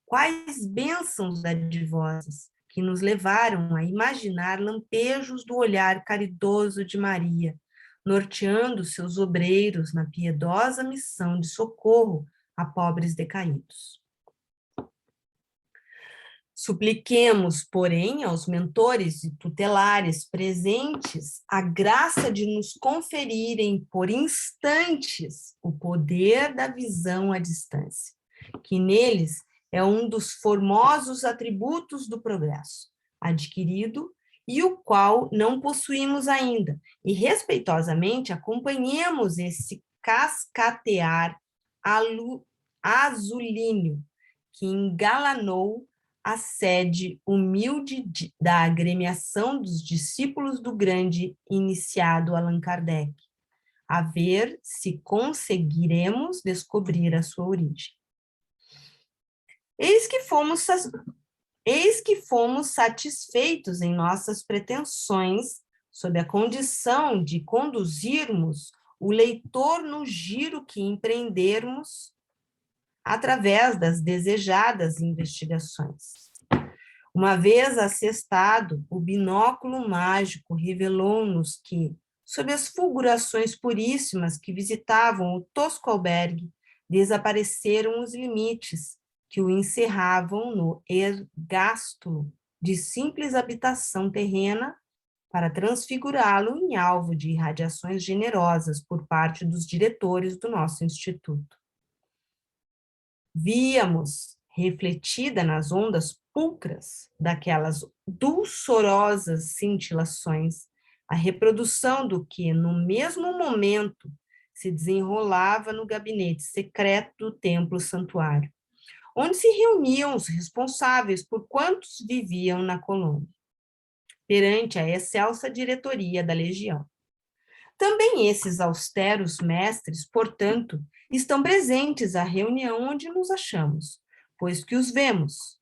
Quais bênçãos dadivosas que nos levaram a imaginar lampejos do olhar caridoso de Maria, norteando seus obreiros na piedosa missão de socorro a pobres decaídos. Supliquemos, porém, aos mentores e tutelares presentes a graça de nos conferirem por instantes o poder da visão à distância, que neles é um dos formosos atributos do progresso, adquirido e o qual não possuímos ainda, e respeitosamente acompanhemos esse cascatear azulíneo que engalanou a sede humilde da agremiação dos discípulos do grande iniciado Allan Kardec, a ver se conseguiremos descobrir a sua origem. Eis que fomos satisfeitos em nossas pretensões, sob a condição de conduzirmos o leitor no giro que empreendermos através das desejadas investigações. Uma vez assestado, o binóculo mágico revelou-nos que, sob as fulgurações puríssimas que visitavam o tosco albergue, desapareceram os limites que o encerravam no ergástulo de simples habitação terrena para transfigurá-lo em alvo de irradiações generosas por parte dos diretores do nosso instituto. Víamos, refletida nas ondas pulcras daquelas dulçorosas cintilações, a reprodução do que, no mesmo momento, se desenrolava no gabinete secreto do templo-santuário, onde se reuniam os responsáveis por quantos viviam na colônia, perante a excelsa diretoria da Legião. Também esses austeros mestres, portanto, estão presentes à reunião onde nos achamos, pois que os vemos.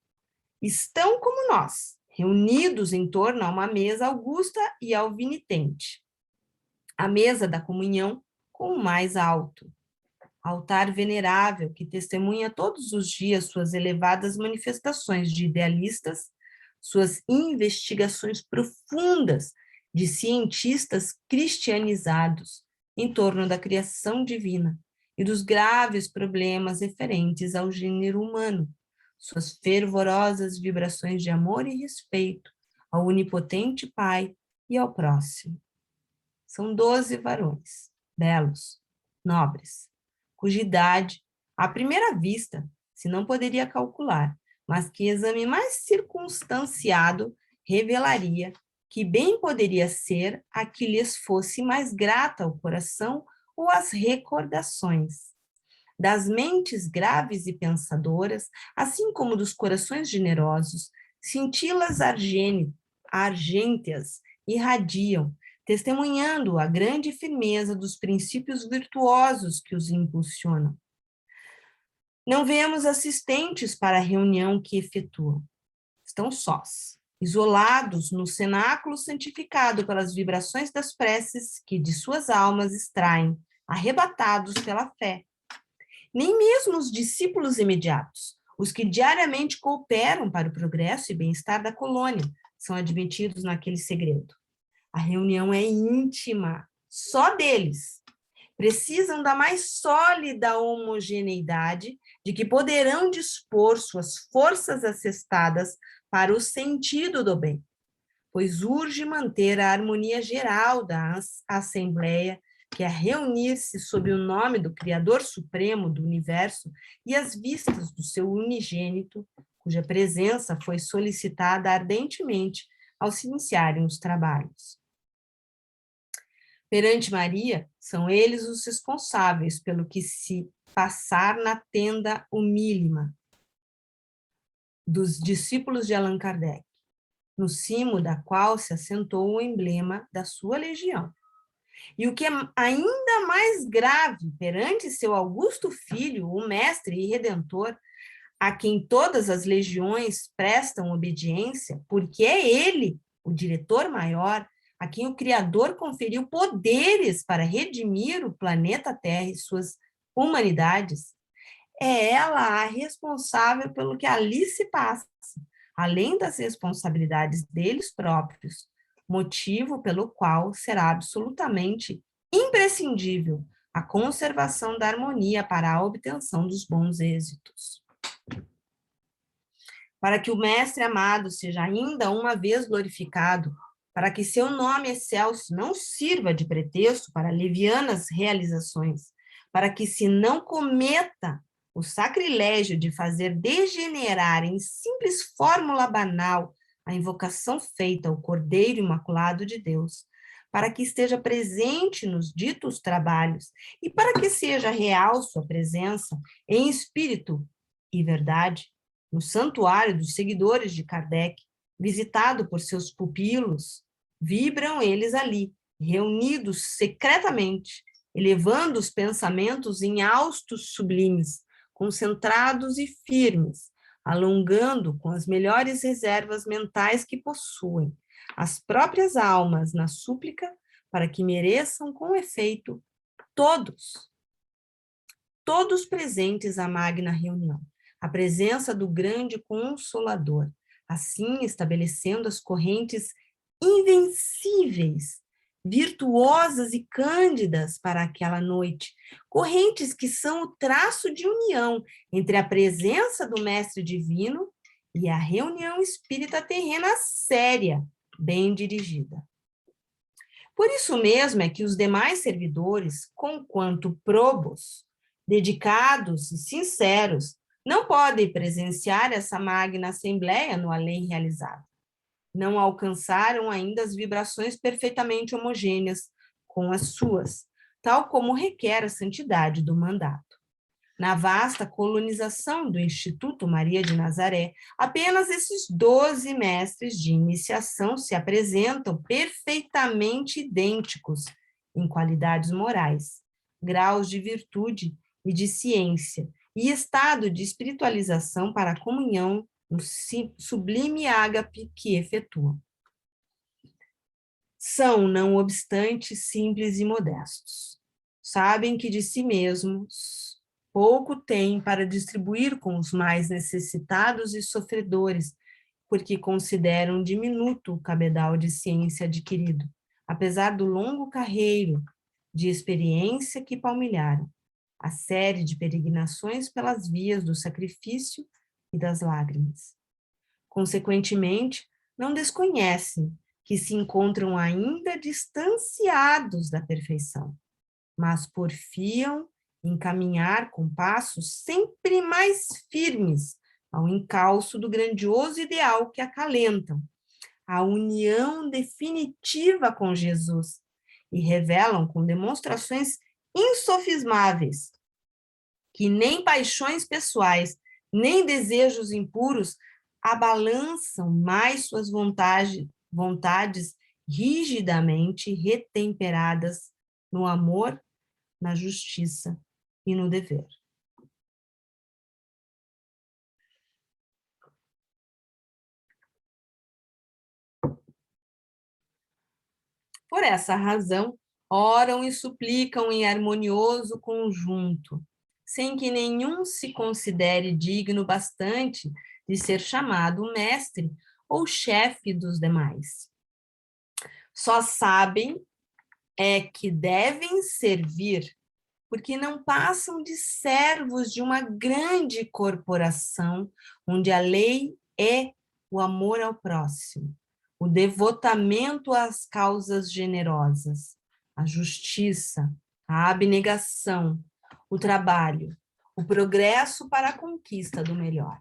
Estão como nós, reunidos em torno a uma mesa augusta e alvinitente, a mesa da comunhão com o mais alto, altar venerável que testemunha todos os dias suas elevadas manifestações de idealistas, suas investigações profundas de cientistas cristianizados em torno da criação divina e dos graves problemas referentes ao gênero humano, suas fervorosas vibrações de amor e respeito ao onipotente Pai e ao próximo. São 12 varões, belos, nobres, cuja idade, à primeira vista, se não poderia calcular, mas que exame mais circunstanciado revelaria que bem poderia ser a que lhes fosse mais grata ao coração ou às recordações. Das mentes graves e pensadoras, assim como dos corações generosos, cintilas argênteas irradiam, testemunhando a grande firmeza dos princípios virtuosos que os impulsionam. Não vemos assistentes para a reunião que efetuam. Estão sós, isolados no cenáculo santificado pelas vibrações das preces que de suas almas extraem, arrebatados pela fé. Nem mesmo os discípulos imediatos, os que diariamente cooperam para o progresso e bem-estar da colônia, são admitidos naquele segredo. A reunião é íntima, só deles. Precisam da mais sólida homogeneidade de que poderão dispor suas forças assestadas para o sentido do bem, pois urge manter a harmonia geral da Assembleia, que é reunir-se sob o nome do Criador Supremo do Universo e às vistas do seu unigênito, cuja presença foi solicitada ardentemente ao se iniciarem os trabalhos. Perante Maria, são eles os responsáveis pelo que se passar na tenda humílima dos discípulos de Allan Kardec, no cimo da qual se assentou o emblema da sua legião. E o que é ainda mais grave, perante seu augusto filho, o mestre e redentor, a quem todas as legiões prestam obediência, porque é ele, o diretor maior, a quem o Criador conferiu poderes para redimir o planeta Terra e suas humanidades, é ela a responsável pelo que ali se passa, além das responsabilidades deles próprios, motivo pelo qual será absolutamente imprescindível a conservação da harmonia para a obtenção dos bons êxitos. Para que o Mestre amado seja ainda uma vez glorificado, para que seu nome excelso não sirva de pretexto para levianas realizações, para que se não cometa o sacrilégio de fazer degenerar em simples fórmula banal a invocação feita ao Cordeiro Imaculado de Deus, para que esteja presente nos ditos trabalhos e para que seja real sua presença em espírito e verdade, no santuário dos seguidores de Kardec, visitado por seus pupilos, vibram eles ali, reunidos secretamente, elevando os pensamentos em haustos sublimes, concentrados e firmes, alongando com as melhores reservas mentais que possuem as próprias almas na súplica para que mereçam com efeito todos presentes à magna reunião, a presença do grande Consolador, assim estabelecendo as correntes invencíveis, virtuosas e cândidas para aquela noite, correntes que são o traço de união entre a presença do Mestre Divino e a reunião espírita terrena séria, bem dirigida. Por isso mesmo é que os demais servidores, conquanto probos, dedicados e sinceros, não podem presenciar essa magna assembleia no além realizado. Não alcançaram ainda as vibrações perfeitamente homogêneas com as suas, tal como requer a santidade do mandato. Na vasta colonização do Instituto Maria de Nazaré, apenas esses 12 mestres de iniciação se apresentam perfeitamente idênticos em qualidades morais, graus de virtude e de ciência, e estado de espiritualização para a comunhão no sublime ágape que efetuam. São, não obstante, simples e modestos. Sabem que de si mesmos pouco têm para distribuir com os mais necessitados e sofredores, porque consideram diminuto o cabedal de ciência adquirido, apesar do longo carreiro de experiência que palmilharam, a série de peregrinações pelas vias do sacrifício e das lágrimas. Consequentemente, não desconhecem que se encontram ainda distanciados da perfeição, mas porfiam em caminhar com passos sempre mais firmes ao encalço do grandioso ideal que acalentam, a união definitiva com Jesus, e revelam com demonstrações insofismáveis que nem paixões pessoais, nem desejos impuros abalançam mais suas vontades rigidamente retemperadas no amor, na justiça e no dever. Por essa razão, oram e suplicam em harmonioso conjunto, sem que nenhum se considere digno bastante de ser chamado mestre ou chefe dos demais. Só sabem que devem servir, porque não passam de servos de uma grande corporação, onde a lei é o amor ao próximo, o devotamento às causas generosas, a justiça, a abnegação, o trabalho, o progresso para a conquista do melhor.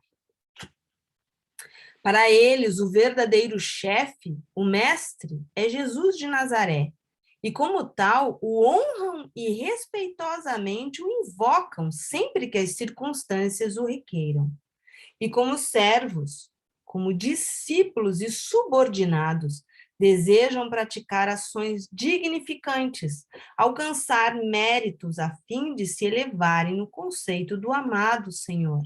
Para eles, o verdadeiro chefe, o mestre, é Jesus de Nazaré, e como tal, o honram e respeitosamente o invocam sempre que as circunstâncias o requeiram. E como servos, como discípulos e subordinados, desejam praticar ações dignificantes, alcançar méritos a fim de se elevarem no conceito do amado Senhor.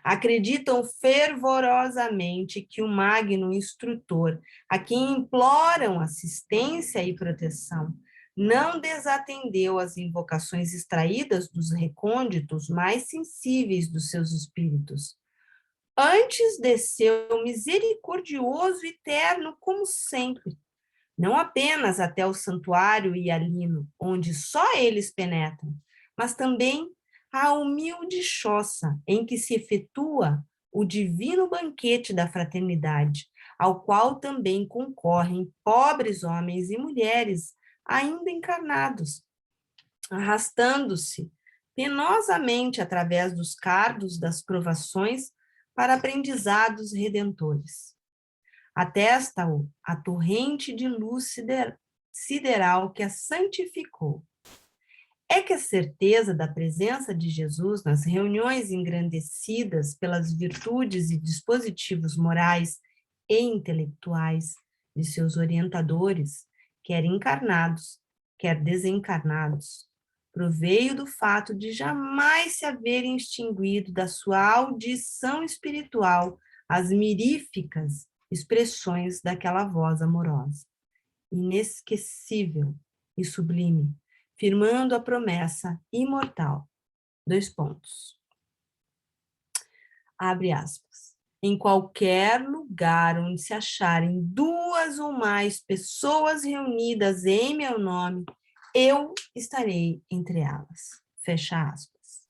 Acreditam fervorosamente que o magno instrutor, a quem imploram assistência e proteção, não desatendeu as invocações extraídas dos recônditos mais sensíveis dos seus espíritos. Antes desceu misericordioso e terno como sempre, não apenas até o santuário hialino, onde só eles penetram, mas também à humilde choça em que se efetua o divino banquete da fraternidade, ao qual também concorrem pobres homens e mulheres ainda encarnados, arrastando-se penosamente através dos cardos das provações para aprendizados redentores. Atesta-o a torrente de luz sideral que a santificou. É que a certeza da presença de Jesus nas reuniões engrandecidas pelas virtudes e dispositivos morais e intelectuais de seus orientadores, quer encarnados, quer desencarnados, proveio do fato de jamais se haverem extinguido da sua audição espiritual as miríficas expressões daquela voz amorosa, inesquecível e sublime, firmando a promessa imortal. Abre aspas. Em qualquer lugar onde se acharem duas ou mais pessoas reunidas em meu nome, eu estarei entre elas. Fecha aspas.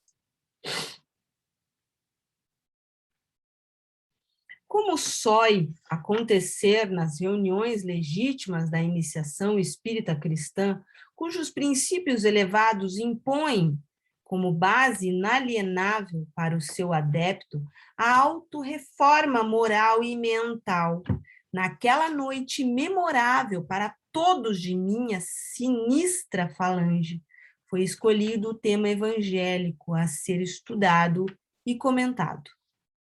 Como sói acontecer nas reuniões legítimas da iniciação espírita cristã, cujos princípios elevados impõem, como base inalienável para o seu adepto, a autorreforma moral e mental, naquela noite memorável para todos de minha sinistra falange, foi escolhido o tema evangélico a ser estudado e comentado.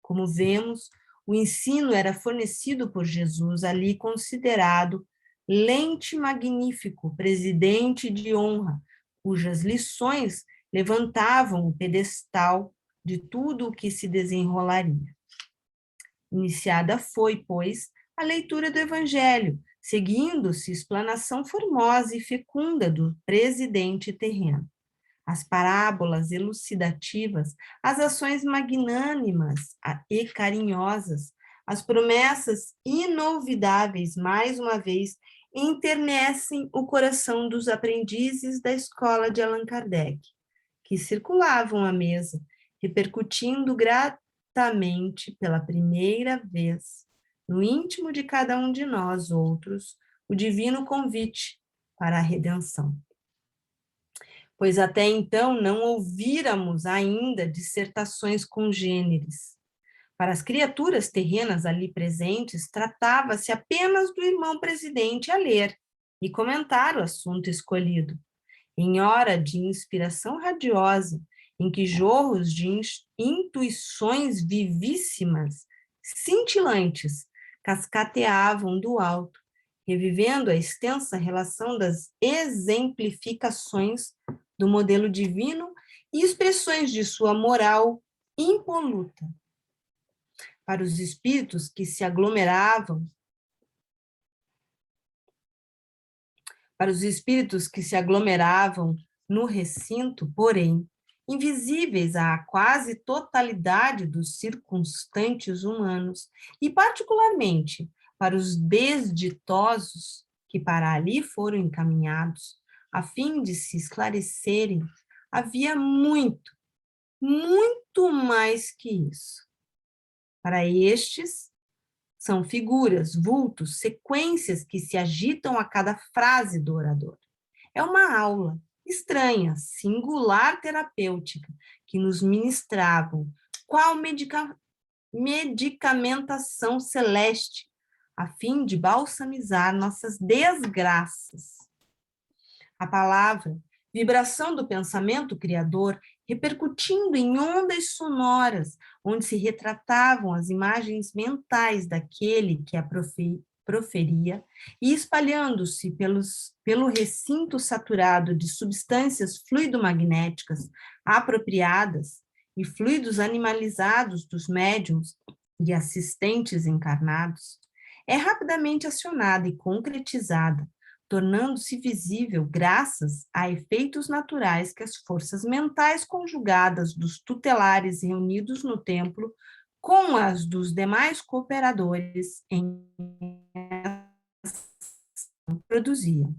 Como vemos, o ensino era fornecido por Jesus, ali considerado lente magnífico, presidente de honra, cujas lições levantavam o pedestal de tudo o que se desenrolaria. Iniciada foi, pois, a leitura do Evangelho, seguindo-se explanação formosa e fecunda do presidente terreno. As parábolas elucidativas, as ações magnânimas e carinhosas, as promessas inolvidáveis, mais uma vez, enternecem o coração dos aprendizes da escola de Allan Kardec, que circulavam à mesa, repercutindo gratamente pela primeira vez, no íntimo de cada um de nós outros, o divino convite para a redenção. Pois até então não ouvíramos ainda dissertações congêneres. Para as criaturas terrenas ali presentes, tratava-se apenas do irmão presidente a ler e comentar o assunto escolhido. Em hora de inspiração radiosa, em que jorros de intuições vivíssimas, cintilantes, cascateavam do alto, revivendo a extensa relação das exemplificações do modelo divino e expressões de sua moral impoluta. Para os espíritos que se aglomeravam no recinto, porém, invisíveis à quase totalidade dos circunstantes humanos, e particularmente para os desditosos que para ali foram encaminhados, a fim de se esclarecerem, havia muito, muito mais que isso. Para estes, são figuras, vultos, sequências que se agitam a cada frase do orador. É uma aula estranha, singular terapêutica, que nos ministravam qual medicamentação celeste, a fim de balsamizar nossas desgraças. A palavra, vibração do pensamento criador, repercutindo em ondas sonoras, onde se retratavam as imagens mentais daquele que a proferia, e espalhando-se pelo recinto saturado de substâncias fluidomagnéticas apropriadas e fluidos animalizados dos médiuns e assistentes encarnados, é rapidamente acionada e concretizada, tornando-se visível graças a efeitos naturais que as forças mentais conjugadas dos tutelares reunidos no templo com as dos demais cooperadores em produziam.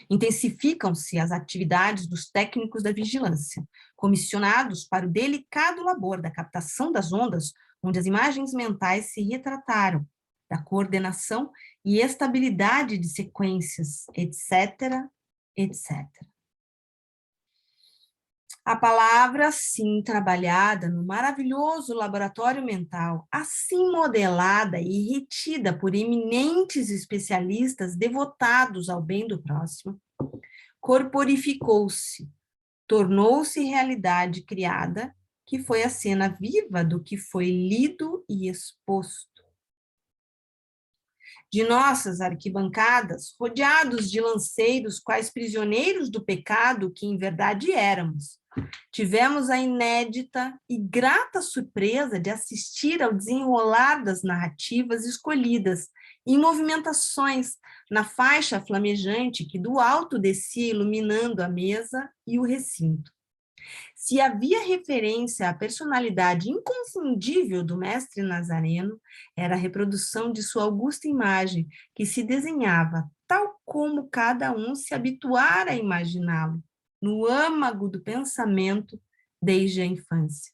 Intensificam-se as atividades dos técnicos da vigilância, comissionados para o delicado labor da captação das ondas, onde as imagens mentais se retrataram, da coordenação e estabilidade de sequências, etc., etc. A palavra, assim trabalhada no maravilhoso laboratório mental, assim modelada e retida por eminentes especialistas devotados ao bem do próximo, corporificou-se, tornou-se realidade criada, que foi a cena viva do que foi lido e exposto. De nossas arquibancadas, rodeados de lanceiros, quais prisioneiros do pecado que em verdade éramos, tivemos a inédita e grata surpresa de assistir ao desenrolar das narrativas escolhidas em movimentações na faixa flamejante que do alto descia iluminando a mesa e o recinto. Se havia referência à personalidade inconfundível do mestre Nazareno, era a reprodução de sua augusta imagem, que se desenhava tal como cada um se habituara a imaginá-lo, no âmago do pensamento desde a infância.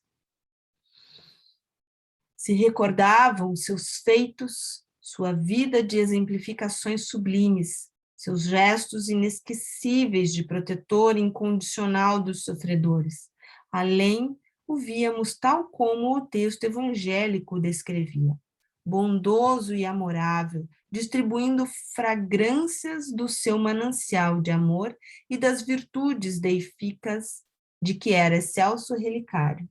Se recordavam seus feitos, sua vida de exemplificações sublimes, seus gestos inesquecíveis de protetor incondicional dos sofredores. Além, o víamos tal como o texto evangélico descrevia, bondoso e amorável, distribuindo fragrâncias do seu manancial de amor e das virtudes deificas de que era excelso relicário.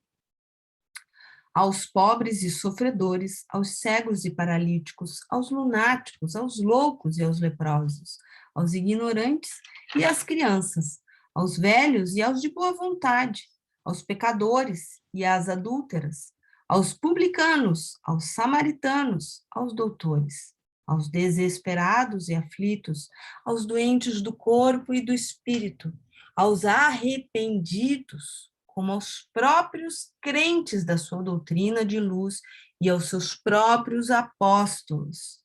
Aos pobres e sofredores, aos cegos e paralíticos, aos lunáticos, aos loucos e aos leprosos, aos ignorantes e às crianças, aos velhos e aos de boa vontade, aos pecadores e às adúlteras, aos publicanos, aos samaritanos, aos doutores, aos desesperados e aflitos, aos doentes do corpo e do espírito, aos arrependidos, como aos próprios crentes da sua doutrina de luz e aos seus próprios apóstolos.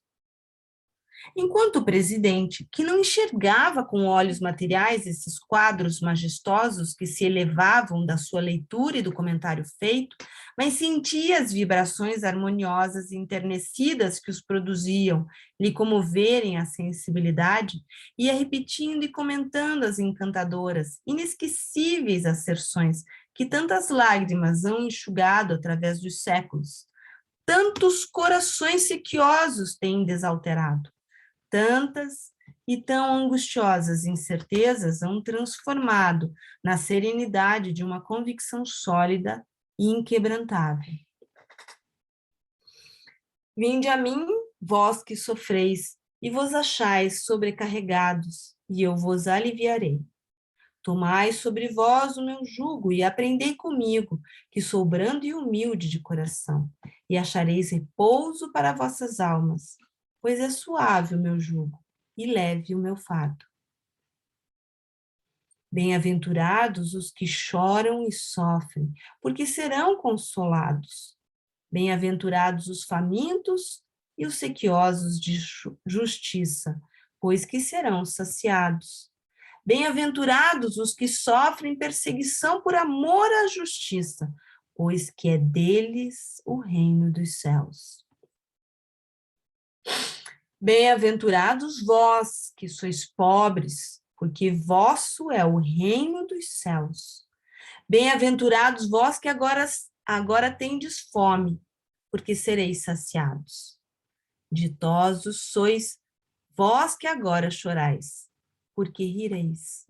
Enquanto o presidente, que não enxergava com olhos materiais esses quadros majestosos que se elevavam da sua leitura e do comentário feito, mas sentia as vibrações harmoniosas e enternecidas que os produziam, lhe comoverem a sensibilidade, ia repetindo e comentando as encantadoras, inesquecíveis asserções que tantas lágrimas hão enxugado através dos séculos, tantos corações sequiosos têm desalterado. Tantas e tão angustiosas incertezas hão transformado na serenidade de uma convicção sólida e inquebrantável. Vinde a mim, vós que sofreis, e vos achais sobrecarregados, e eu vos aliviarei. Tomai sobre vós o meu jugo e aprendei comigo, que sou brando e humilde de coração, e achareis repouso para vossas almas, pois é suave o meu jugo e leve o meu fardo. Bem-aventurados os que choram e sofrem, porque serão consolados. Bem-aventurados os famintos e os sequiosos de justiça, pois que serão saciados. Bem-aventurados os que sofrem perseguição por amor à justiça, pois que é deles o reino dos céus. Bem-aventurados vós que sois pobres, porque vosso é o reino dos céus. Bem-aventurados vós que agora tendes fome, porque sereis saciados. Ditosos sois vós que agora chorais, porque rireis.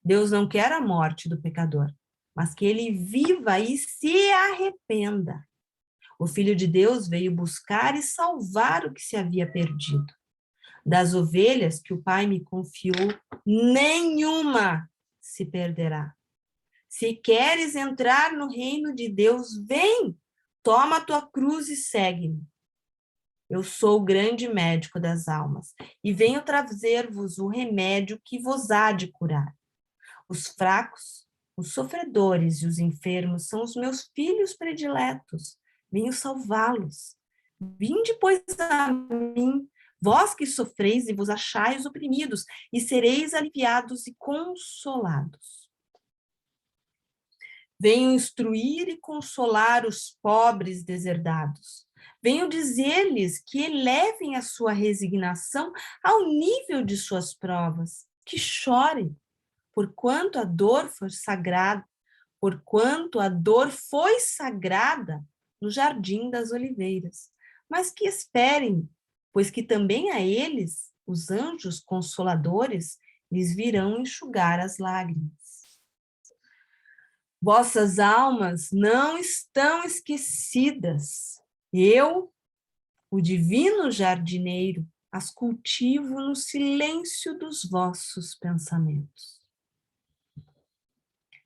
Deus não quer a morte do pecador, mas que ele viva e se arrependa. O Filho de Deus veio buscar e salvar o que se havia perdido. Das ovelhas que o Pai me confiou, nenhuma se perderá. Se queres entrar no reino de Deus, vem, toma a tua cruz e segue-me. Eu sou o grande médico das almas e venho trazer-vos o remédio que vos há de curar. Os fracos, os sofredores e os enfermos são os meus filhos prediletos. Venho salvá-los. Vinde, pois, a mim, vós que sofreis e vos achais oprimidos, e sereis aliviados e consolados. Venho instruir e consolar os pobres deserdados. Venho dizer-lhes que elevem a sua resignação ao nível de suas provas, que chorem, porquanto a dor foi sagrada no jardim das oliveiras, mas que esperem, pois que também a eles, os anjos consoladores, lhes virão enxugar as lágrimas. Vossas almas não estão esquecidas. Eu, o divino jardineiro, as cultivo no silêncio dos vossos pensamentos.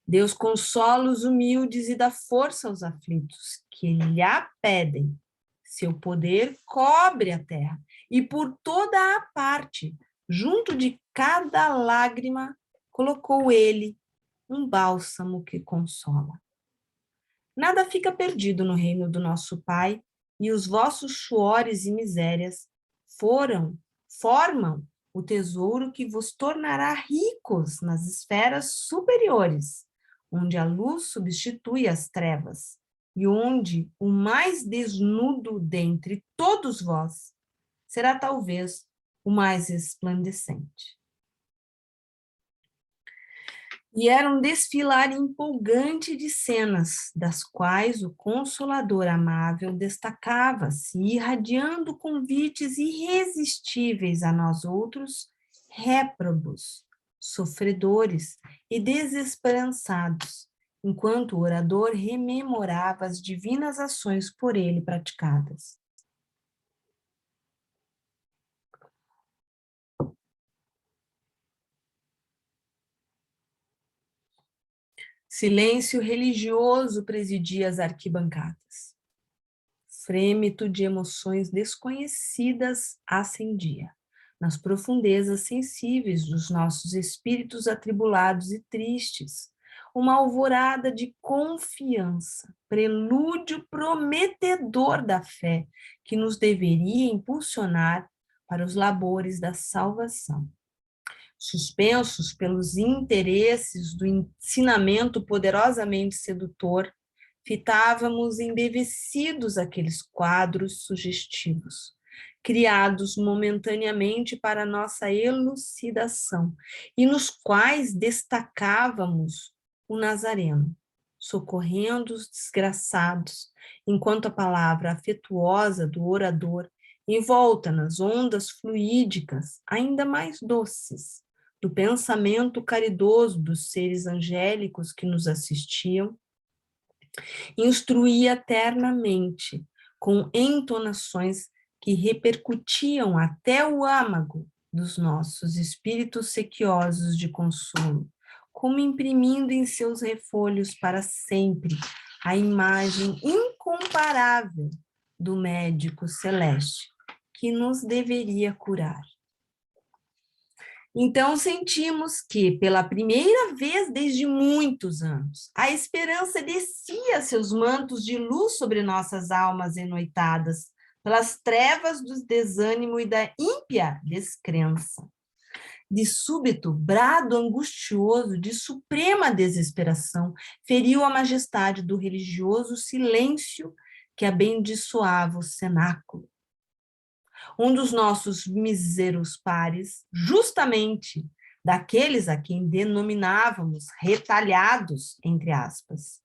Deus consola os humildes e dá força aos aflitos, que lhe a pedem. Seu poder cobre a terra, e por toda a parte, junto de cada lágrima, colocou ele um bálsamo que consola. Nada fica perdido no reino do nosso Pai, e os vossos suores e misérias formam o tesouro que vos tornará ricos nas esferas superiores, onde a luz substitui as trevas, e onde o mais desnudo dentre todos vós será talvez o mais resplandecente. E era um desfilar empolgante de cenas, das quais o Consolador amável destacava-se, irradiando convites irresistíveis a nós outros, réprobos, sofredores e desesperançados, enquanto o orador rememorava as divinas ações por ele praticadas. Silêncio religioso presidia as arquibancadas. Frêmito de emoções desconhecidas ascendia nas profundezas sensíveis dos nossos espíritos atribulados e tristes, uma alvorada de confiança, prelúdio prometedor da fé que nos deveria impulsionar para os labores da salvação. Suspensos pelos interesses do ensinamento poderosamente sedutor, fitávamos embevecidos aqueles quadros sugestivos, criados momentaneamente para nossa elucidação, e nos quais destacávamos o Nazareno, socorrendo os desgraçados, enquanto a palavra afetuosa do orador, envolta nas ondas fluídicas ainda mais doces, do pensamento caridoso dos seres angélicos que nos assistiam, instruía ternamente, com entonações que repercutiam até o âmago dos nossos espíritos sequiosos de consolo, como imprimindo em seus refolhos para sempre a imagem incomparável do médico celeste que nos deveria curar. Então, sentimos que, pela primeira vez desde muitos anos, a esperança descia seus mantos de luz sobre nossas almas enoitadas pelas trevas do desânimo e da ímpia descrença. De súbito, brado angustioso de suprema desesperação feriu a majestade do religioso silêncio que abençoava o cenáculo. Um dos nossos míseros pares, justamente daqueles a quem denominávamos retalhados, entre aspas,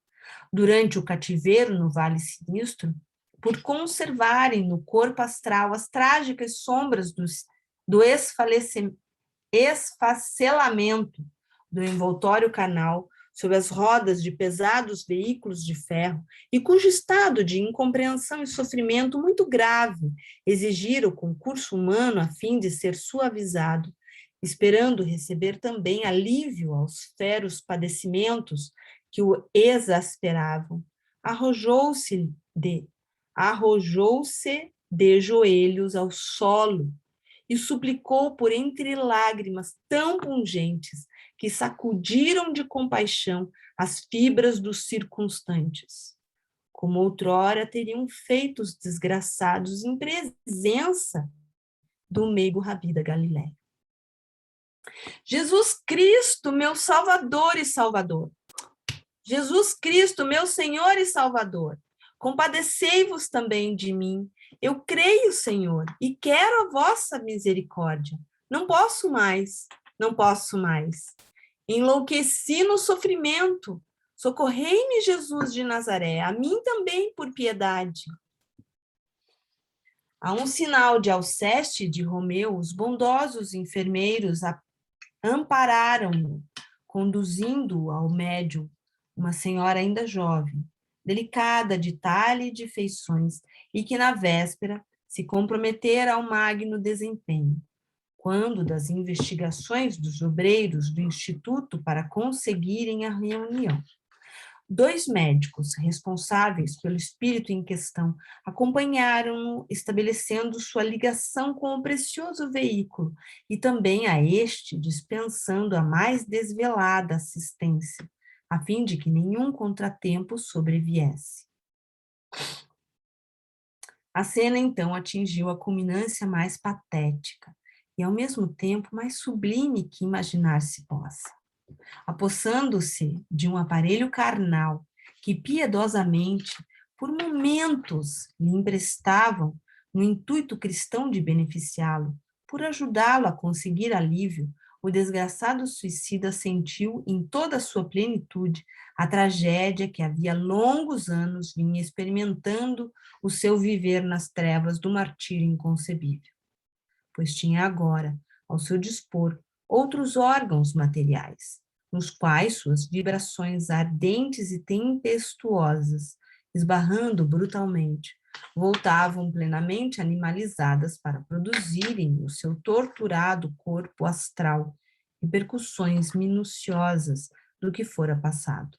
durante o cativeiro no Vale Sinistro, por conservarem no corpo astral as trágicas sombras do esfacelamento do envoltório carnal sob as rodas de pesados veículos de ferro e cujo estado de incompreensão e sofrimento muito grave exigira o concurso humano a fim de ser suavizado, esperando receber também alívio aos feros padecimentos que o exasperavam, arrojou-se de joelhos ao solo e suplicou por entre lágrimas tão pungentes que sacudiram de compaixão as fibras dos circunstantes, como outrora teriam feito os desgraçados em presença do meigo Rabi da Galileia. Jesus Cristo, meu Salvador e Salvador. Jesus Cristo, meu Senhor e Salvador. Compadecei-vos também de mim. Eu creio, Senhor, e quero a vossa misericórdia. Não posso mais, não posso mais. Enlouqueci no sofrimento. Socorrei-me, Jesus de Nazaré, a mim também por piedade. A um sinal de Alceste de Romeu, os bondosos enfermeiros ampararam-no, conduzindo-o ao médium, uma senhora ainda jovem, delicada de talhe e de feições, e que na véspera se comprometera ao magno desempenho, quando das investigações dos obreiros do Instituto para conseguirem a reunião. 2 médicos responsáveis pelo espírito em questão acompanharam-no, estabelecendo sua ligação com o precioso veículo e também a este dispensando a mais desvelada assistência, a fim de que nenhum contratempo sobreviesse. A cena, então, atingiu a culminância mais patética e, ao mesmo tempo, mais sublime que imaginar-se possa. Apossando-se de um aparelho carnal que piedosamente, por momentos, lhe emprestavam no intuito cristão de beneficiá-lo, por ajudá-lo a conseguir alívio, o desgraçado suicida sentiu em toda a sua plenitude a tragédia que havia longos anos vinha experimentando o seu viver nas trevas do martírio inconcebível, pois tinha agora, ao seu dispor, outros órgãos materiais, nos quais suas vibrações ardentes e tempestuosas, esbarrando brutalmente, voltavam plenamente animalizadas para produzirem no seu torturado corpo astral repercussões minuciosas do que fora passado.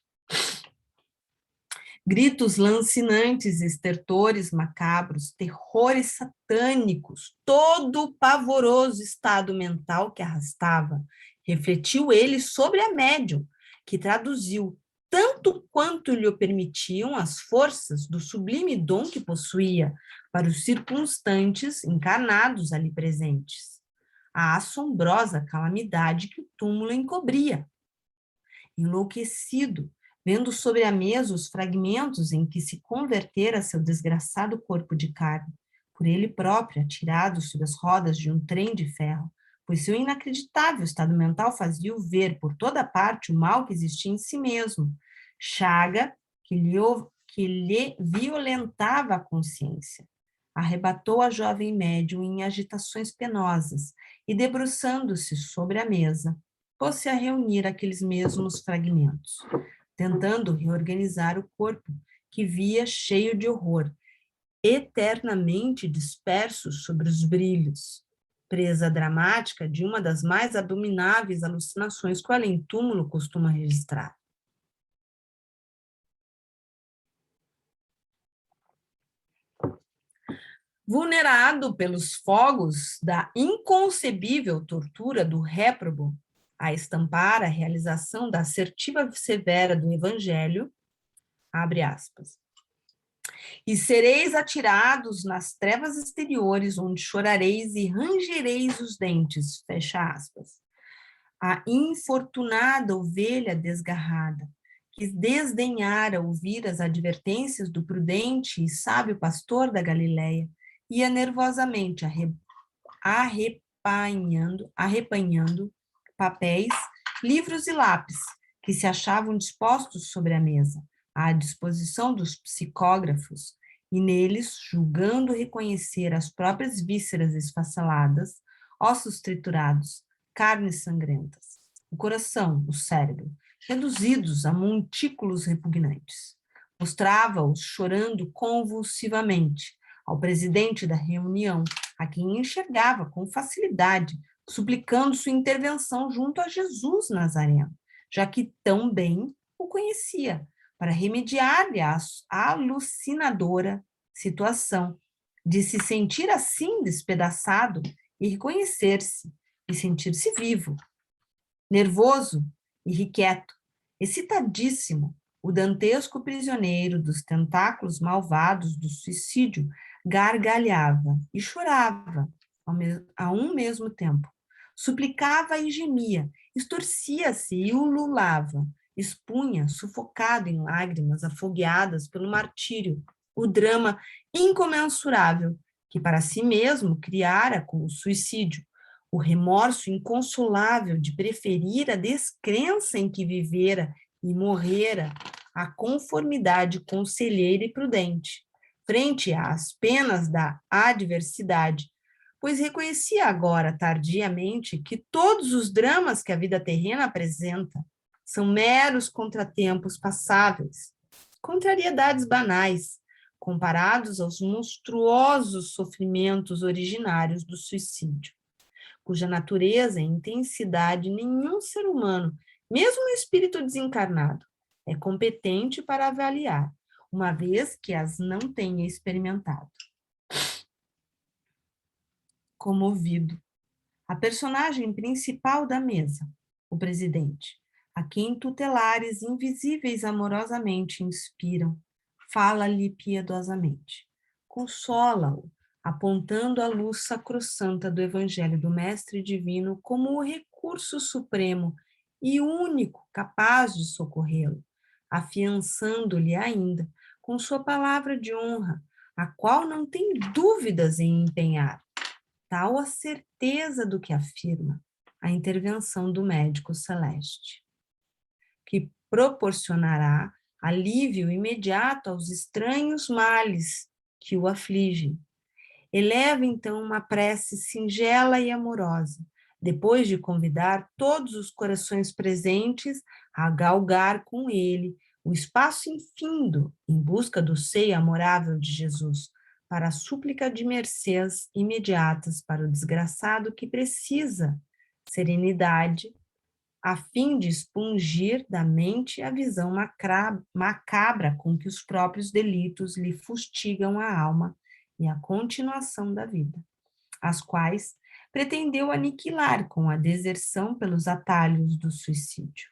Gritos lancinantes, estertores macabros, terrores satânicos, todo o pavoroso estado mental que arrastava, refletiu ele sobre a médium, que traduziu, tanto quanto lhe permitiam as forças do sublime dom que possuía, para os circunstantes encarnados ali presentes, a assombrosa calamidade que o túmulo encobria. Enlouquecido, vendo sobre a mesa os fragmentos em que se convertera seu desgraçado corpo de carne, por ele próprio atirado sob as rodas de um trem de ferro, pois seu inacreditável estado mental fazia-o ver por toda parte o mal que existia em si mesmo, chaga que lhe violentava a consciência. Arrebatou a jovem médium em agitações penosas e, debruçando-se sobre a mesa, pôs-se a reunir aqueles mesmos fragmentos, tentando reorganizar o corpo que via cheio de horror, eternamente dispersos sobre os brilhos, presa dramática de uma das mais abomináveis alucinações que o além-túmulo costuma registrar. Vulnerado pelos fogos da inconcebível tortura do réprobo, a estampar a realização da assertiva severa do Evangelho, abre aspas, e sereis atirados nas trevas exteriores, onde chorareis e rangereis os dentes, fecha aspas. A infortunada ovelha desgarrada, que desdenhara ouvir as advertências do prudente e sábio pastor da Galileia, ia nervosamente arrepanhando papéis, livros e lápis que se achavam dispostos sobre a mesa, à disposição dos psicógrafos, e neles, julgando reconhecer as próprias vísceras esfaceladas, ossos triturados, carnes sangrentas, o coração, o cérebro, reduzidos a montículos repugnantes. Mostrava-os chorando convulsivamente ao presidente da reunião, a quem enxergava com facilidade, suplicando sua intervenção junto a Jesus Nazareno, já que tão bem o conhecia, para remediar-lhe a alucinadora situação de se sentir assim despedaçado e reconhecer-se e sentir-se vivo, nervoso, irrequieto, excitadíssimo. O dantesco prisioneiro dos tentáculos malvados do suicídio gargalhava e chorava a um mesmo tempo. Suplicava e gemia, estorcia-se e ululava, expunha, sufocado em lágrimas afogueadas pelo martírio, o drama incomensurável que para si mesmo criara com o suicídio, o remorso inconsolável de preferir a descrença em que vivera e morrera a conformidade conselheira e prudente, frente às penas da adversidade, pois reconhecia agora, tardiamente, que todos os dramas que a vida terrena apresenta são meros contratempos passáveis, contrariedades banais, comparados aos monstruosos sofrimentos originários do suicídio, cuja natureza e intensidade nenhum ser humano, mesmo um espírito desencarnado, é competente para avaliar, uma vez que as não tenha experimentado. Comovido, a personagem principal da mesa, o presidente, a quem tutelares invisíveis amorosamente inspiram, fala-lhe piedosamente, consola-o, apontando a luz sacrossanta do Evangelho do Mestre Divino como o recurso supremo e único capaz de socorrê-lo, afiançando-lhe ainda, com sua palavra de honra, a qual não tem dúvidas em empenhar, tal a certeza do que afirma, a intervenção do médico celeste, que proporcionará alívio imediato aos estranhos males que o afligem. Eleva, então, uma prece singela e amorosa, depois de convidar todos os corações presentes a galgar com ele o espaço infindo em busca do seio amorável de Jesus, para a súplica de mercês imediatas para o desgraçado que precisa serenidade, a fim de expungir da mente a visão macabra com que os próprios delitos lhe fustigam a alma e a continuação da vida, as quais pretendeu aniquilar com a deserção pelos atalhos do suicídio.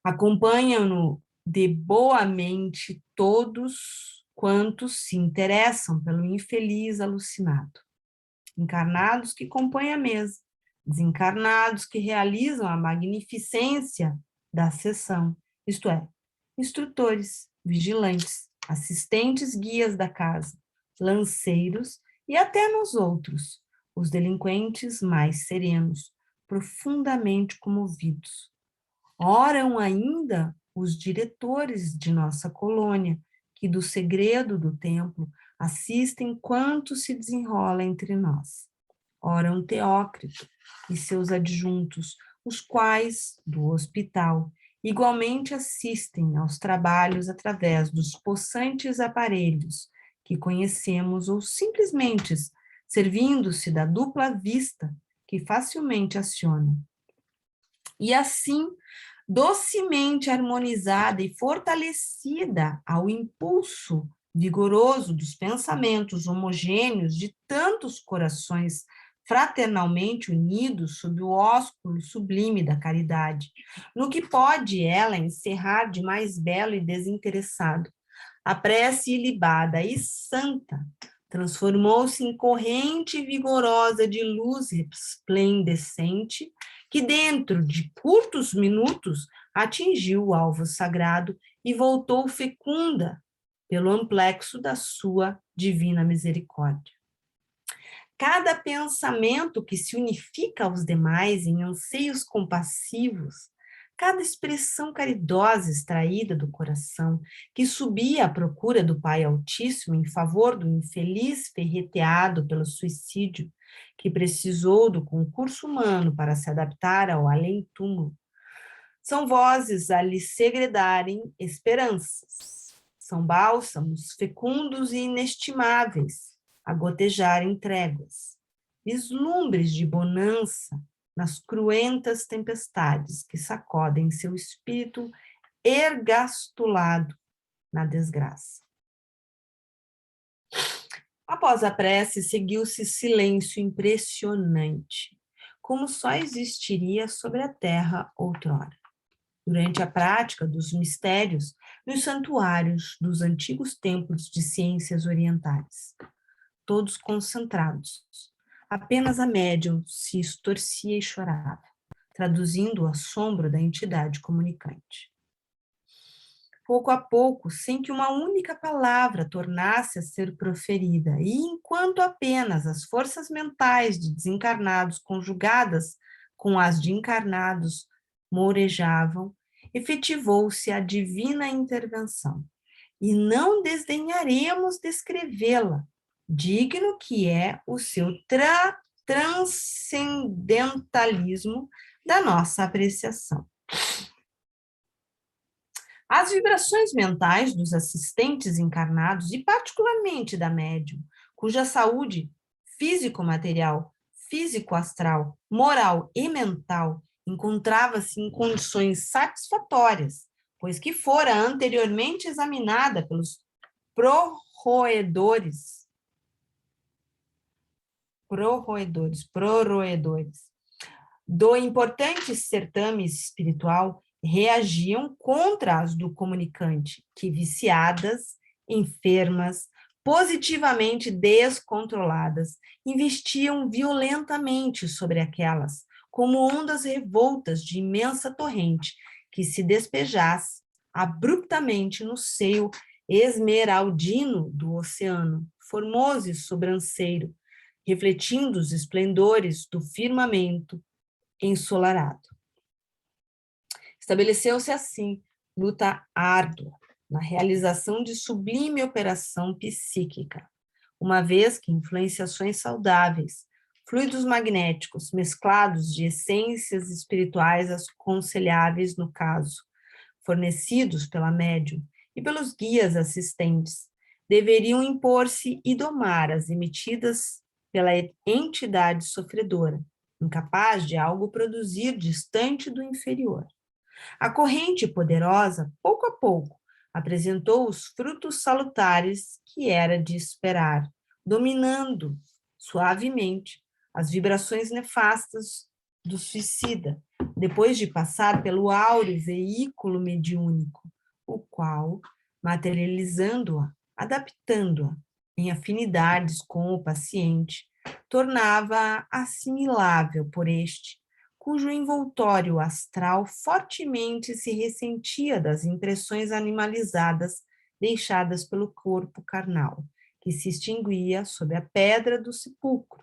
Acompanham-no de boa mente todos quantos se interessam pelo infeliz alucinado, encarnados que compõem a mesa, desencarnados que realizam a magnificência da sessão, isto é, instrutores, vigilantes, assistentes guias da casa, lanceiros e até nós outros, os delinquentes mais serenos, profundamente comovidos. Oram ainda os diretores de nossa colônia, que do segredo do templo assistem quanto se desenrola entre nós. Oram Teócrito e seus adjuntos, os quais, do hospital, igualmente assistem aos trabalhos através dos possantes aparelhos que conhecemos ou simplesmente servindo-se da dupla vista que facilmente aciona. E assim, docemente harmonizada e fortalecida ao impulso vigoroso dos pensamentos homogêneos de tantos corações fraternalmente unidos sob o ósculo sublime da caridade, no que pode ela encerrar de mais belo e desinteressado. A prece ilibada e santa transformou-se em corrente vigorosa de luz resplendecente, que dentro de curtos minutos atingiu o alvo sagrado e voltou fecunda pelo amplexo da sua divina misericórdia. Cada pensamento que se unifica aos demais em anseios compassivos, cada expressão caridosa extraída do coração, que subia à procura do Pai Altíssimo em favor do infeliz ferreteado pelo suicídio, que precisou do concurso humano para se adaptar ao além-túmulo, são vozes a lhe segredarem esperanças, são bálsamos fecundos e inestimáveis a gotejarem tréguas, vislumbres de bonança nas cruentas tempestades que sacodem seu espírito ergastulado na desgraça. Após a prece, seguiu-se silêncio impressionante, como só existiria sobre a terra outrora. Durante a prática dos mistérios nos santuários dos antigos templos de ciências orientais, todos concentrados, apenas a médium se estorcia e chorava, traduzindo o assombro da entidade comunicante. Pouco a pouco, sem que uma única palavra tornasse a ser proferida, e enquanto apenas as forças mentais de desencarnados conjugadas com as de encarnados mourejavam, efetivou-se a divina intervenção. E não desdenharemos descrevê-la, digno que é o seu transcendentalismo da nossa apreciação. As vibrações mentais dos assistentes encarnados, e particularmente da médium, cuja saúde físico-material, físico-astral, moral e mental encontrava-se em condições satisfatórias, pois que fora anteriormente examinada pelos proroedores do importante certame espiritual, reagiam contra as do comunicante, que viciadas, enfermas, positivamente descontroladas, investiam violentamente sobre aquelas, como ondas revoltas de imensa torrente, que se despejasse abruptamente no seio esmeraldino do oceano, formoso e sobranceiro, refletindo os esplendores do firmamento ensolarado. Estabeleceu-se assim luta árdua na realização de sublime operação psíquica, uma vez que influenciações saudáveis, fluidos magnéticos mesclados de essências espirituais aconselháveis no caso, fornecidos pela médium e pelos guias assistentes, deveriam impor-se e domar as emitidas pela entidade sofredora, incapaz de algo produzir distante do inferior. A corrente poderosa, pouco a pouco, apresentou os frutos salutares que era de esperar, dominando suavemente as vibrações nefastas do suicida, depois de passar pelo áureo veículo mediúnico, o qual, materializando-a, adaptando-a em afinidades com o paciente, tornava-a assimilável por este, cujo envoltório astral fortemente se ressentia das impressões animalizadas deixadas pelo corpo carnal, que se extinguia sob a pedra do sepulcro.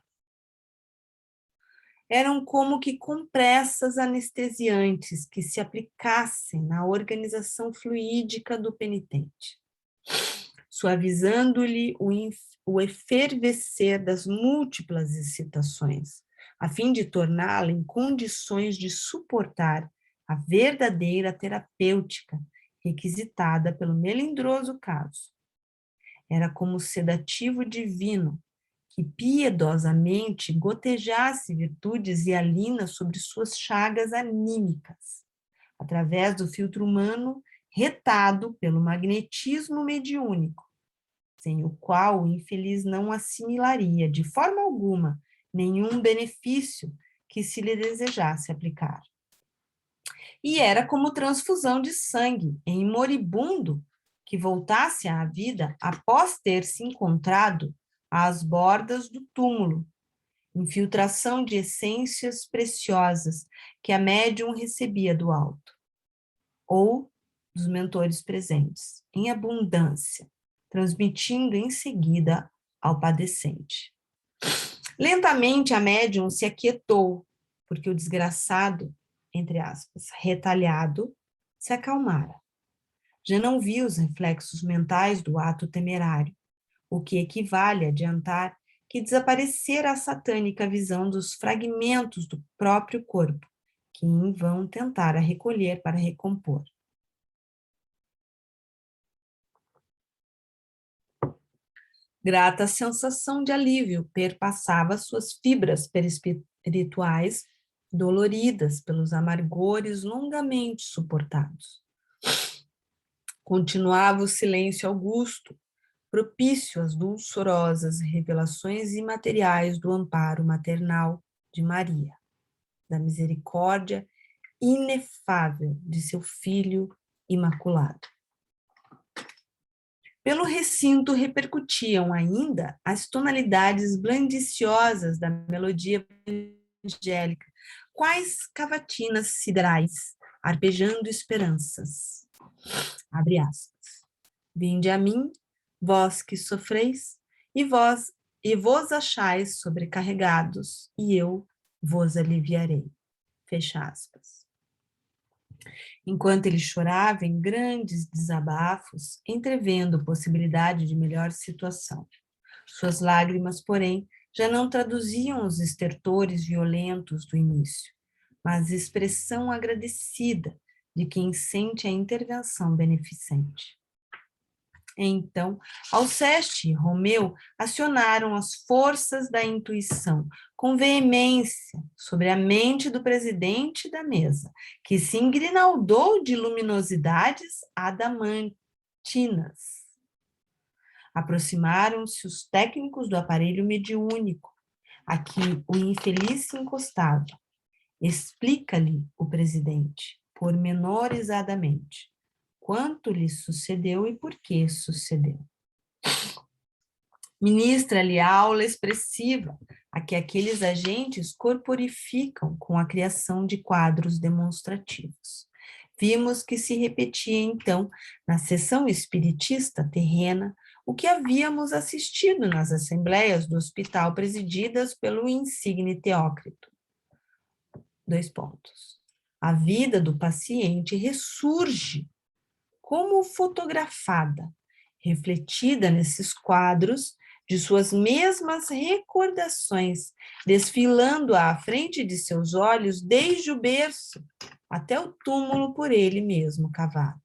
Eram como que compressas anestesiantes que se aplicassem na organização fluídica do penitente, suavizando-lhe o efervescer das múltiplas excitações, a fim de torná-la em condições de suportar a verdadeira terapêutica requisitada pelo melindroso caso. Era como sedativo divino, que piedosamente gotejasse virtudes hialinas sobre suas chagas anímicas, através do filtro humano retado pelo magnetismo mediúnico, sem o qual o infeliz não assimilaria de forma alguma nenhum benefício que se lhe desejasse aplicar. E era como transfusão de sangue em moribundo que voltasse à vida após ter se encontrado às bordas do túmulo, infiltração de essências preciosas que a médium recebia do alto, ou dos mentores presentes, em abundância, transmitindo em seguida ao padecente. Lentamente a médium se aquietou, porque o desgraçado, entre aspas, retalhado, se acalmara. Já não via os reflexos mentais do ato temerário, o que equivale a adiantar que desaparecera a satânica visão dos fragmentos do próprio corpo, que em vão tentara recolher para recompor. Grata sensação de alívio perpassava suas fibras perispirituais, doloridas pelos amargores longamente suportados. Continuava o silêncio augusto, propício às dulçorosas revelações imateriais do amparo maternal de Maria, da misericórdia inefável de seu Filho imaculado. Pelo recinto repercutiam ainda as tonalidades blandiciosas da melodia angélica, quais cavatinas siderais, arpejando esperanças. Abre aspas. Vinde a mim, vós que sofreis, e vos achais sobrecarregados, e eu vos aliviarei. Fecha aspas. Enquanto ele chorava em grandes desabafos, entrevendo possibilidade de melhor situação. Suas lágrimas, porém, já não traduziam os estertores violentos do início, mas expressão agradecida de quem sente a intervenção beneficente. Então, Alceste e Romeu acionaram as forças da intuição com veemência sobre a mente do presidente da mesa, que se engrinaldou de luminosidades adamantinas. Aproximaram-se os técnicos do aparelho mediúnico, a que o infeliz se encostava. Explica-lhe o presidente, pormenorizadamente, quanto lhe sucedeu e por que sucedeu. Ministra-lhe a aula expressiva a que aqueles agentes corporificam com a criação de quadros demonstrativos. Vimos que se repetia, então, na sessão espiritista terrena, o que havíamos assistido nas assembleias do hospital presididas pelo insigne Teócrito. 2 pontos. A vida do paciente ressurge como fotografada, refletida nesses quadros de suas mesmas recordações, desfilando à frente de seus olhos desde o berço até o túmulo por ele mesmo cavado.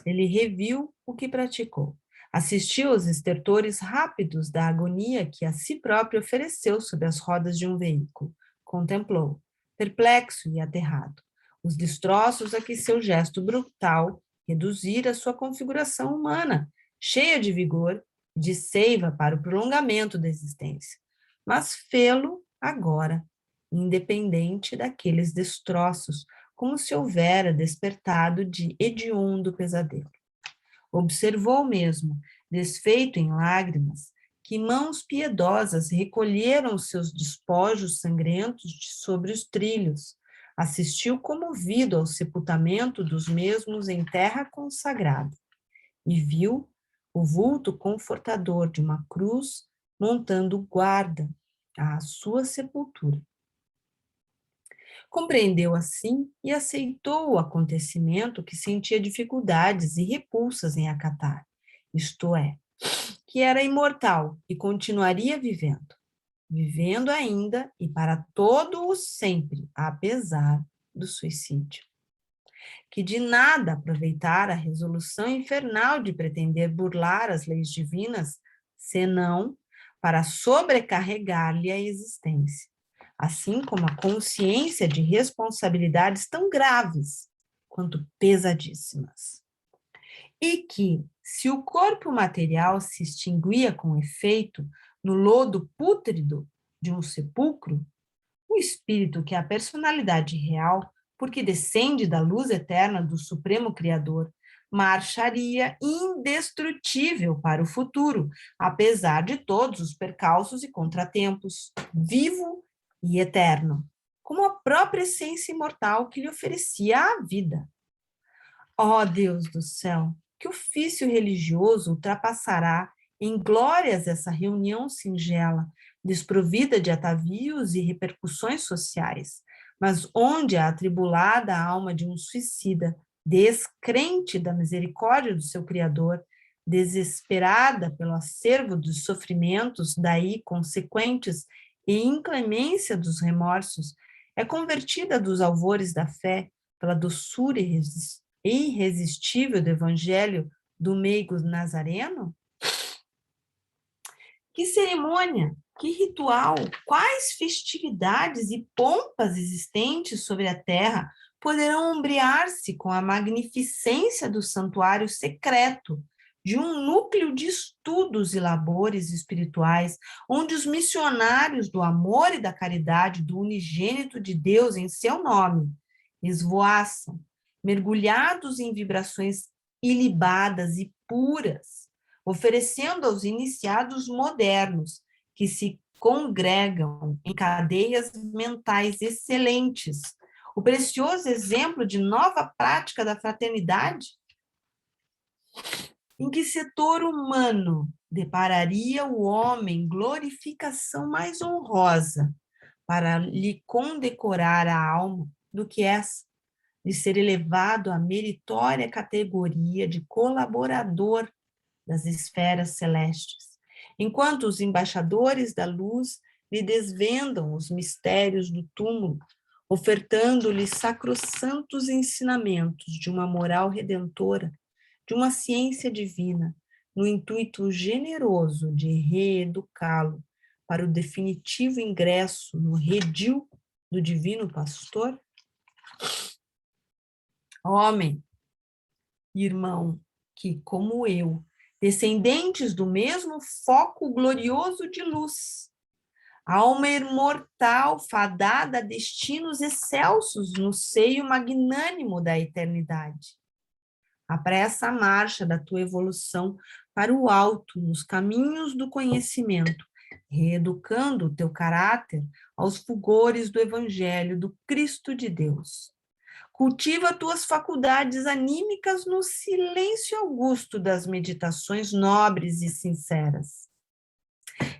Ele reviu o que praticou, assistiu aos estertores rápidos da agonia que a si próprio ofereceu sob as rodas de um veículo, contemplou, perplexo e aterrado, os destroços a que seu gesto brutal reduzira sua configuração humana, cheia de vigor e de seiva para o prolongamento da existência, mas fê-lo agora, independente daqueles destroços, como se houvera despertado de hediondo pesadelo. Observou mesmo, desfeito em lágrimas, que mãos piedosas recolheram seus despojos sangrentos de sobre os trilhos, assistiu comovido ao sepultamento dos mesmos em terra consagrada, e viu o vulto confortador de uma cruz montando guarda à sua sepultura. Compreendeu assim e aceitou o acontecimento que sentia dificuldades e repulsas em acatar, isto é, que era imortal e continuaria vivendo ainda e para todo o sempre, apesar do suicídio. que de nada aproveitar a resolução infernal de pretender burlar as leis divinas, senão para sobrecarregar-lhe a existência, assim como a consciência de responsabilidades tão graves quanto pesadíssimas. E que, se o corpo material se extinguia com efeito no lodo pútrido de um sepulcro, o espírito, que é a personalidade real, porque descende da luz eterna do Supremo Criador, marcharia indestrutível para o futuro, apesar de todos os percalços e contratempos, vivo e eterno, como a própria essência imortal que lhe oferecia a vida. Ó Deus do céu, que ofício religioso ultrapassará em glórias essa reunião singela, desprovida de atavios e repercussões sociais, mas onde a atribulada alma de um suicida, descrente da misericórdia do seu Criador, desesperada pelo acervo dos sofrimentos daí consequentes e inclemência dos remorsos, é convertida dos alvores da fé pela doçura irresistível do evangelho do meigo nazareno? Que cerimônia, que ritual, quais festividades e pompas existentes sobre a terra poderão ombrear-se com a magnificência do santuário secreto de um núcleo de estudos e labores espirituais, onde os missionários do amor e da caridade do unigênito de Deus em seu nome esvoaçam, mergulhados em vibrações ilibadas e puras, oferecendo aos iniciados modernos que se congregam em cadeias mentais excelentes o precioso exemplo de nova prática da fraternidade? Em que setor humano depararia o homem glorificação mais honrosa para lhe condecorar a alma do que essa, de ser elevado à meritória categoria de colaborador das esferas celestes, enquanto os embaixadores da luz lhe desvendam os mistérios do túmulo, ofertando-lhe sacrossantos ensinamentos de uma moral redentora, de uma ciência divina, no intuito generoso de reeducá-lo para o definitivo ingresso no redil do divino pastor? Homem, irmão, que, como eu, descendentes do mesmo foco glorioso de luz, alma imortal fadada a destinos excelsos no seio magnânimo da eternidade. Apressa a marcha da tua evolução para o alto nos caminhos do conhecimento, reeducando o teu caráter aos fulgores do Evangelho do Cristo de Deus. Cultiva tuas faculdades anímicas no silêncio augusto das meditações nobres e sinceras.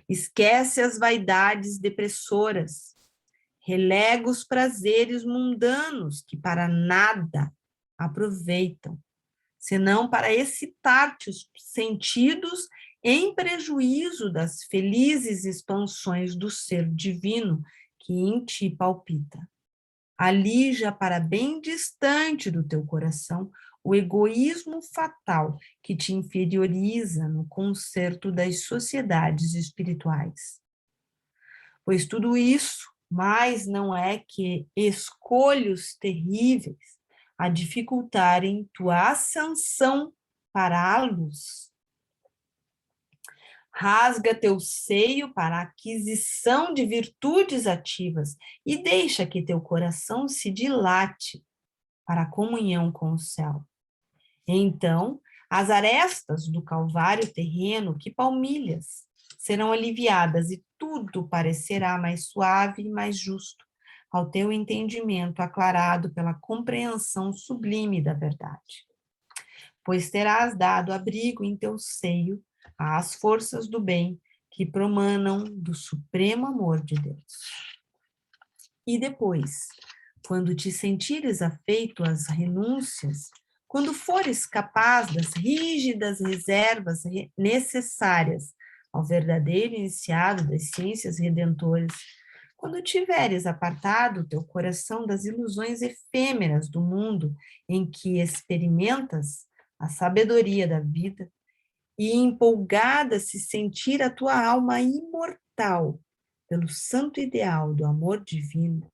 Esquece as vaidades depressoras, relega os prazeres mundanos que para nada aproveitam, senão para excitar-te os sentidos em prejuízo das felizes expansões do ser divino que em ti palpita. Alija para bem distante do teu coração o egoísmo fatal que te inferioriza no concerto das sociedades espirituais. Pois tudo isso, mais não é que escolhos terríveis a dificultarem tua ascensão para a luz. Rasga teu seio para a aquisição de virtudes ativas e deixa que teu coração se dilate para a comunhão com o céu. Então, as arestas do calvário terreno que palmilhas serão aliviadas e tudo parecerá mais suave e mais justo ao teu entendimento aclarado pela compreensão sublime da verdade. Pois terás dado abrigo em teu seio às forças do bem que promanam do supremo amor de Deus. E depois, quando te sentires afeito às renúncias, quando fores capaz das rígidas reservas necessárias ao verdadeiro iniciado das ciências redentoras, Quando tiveres apartado teu coração das ilusões efêmeras do mundo em que experimentas a sabedoria da vida, e empolgada se sentir a tua alma imortal pelo santo ideal do amor divino,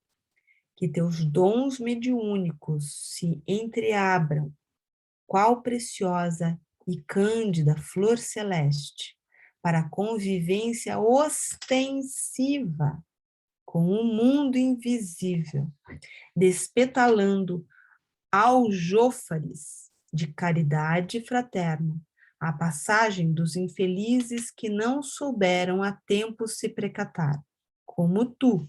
que teus dons mediúnicos se entreabram, qual preciosa e cândida flor celeste, para a convivência ostensiva com o mundo invisível, despetalando aljôfares de caridade fraterna, a passagem dos infelizes que não souberam a tempo se precatar, como tu,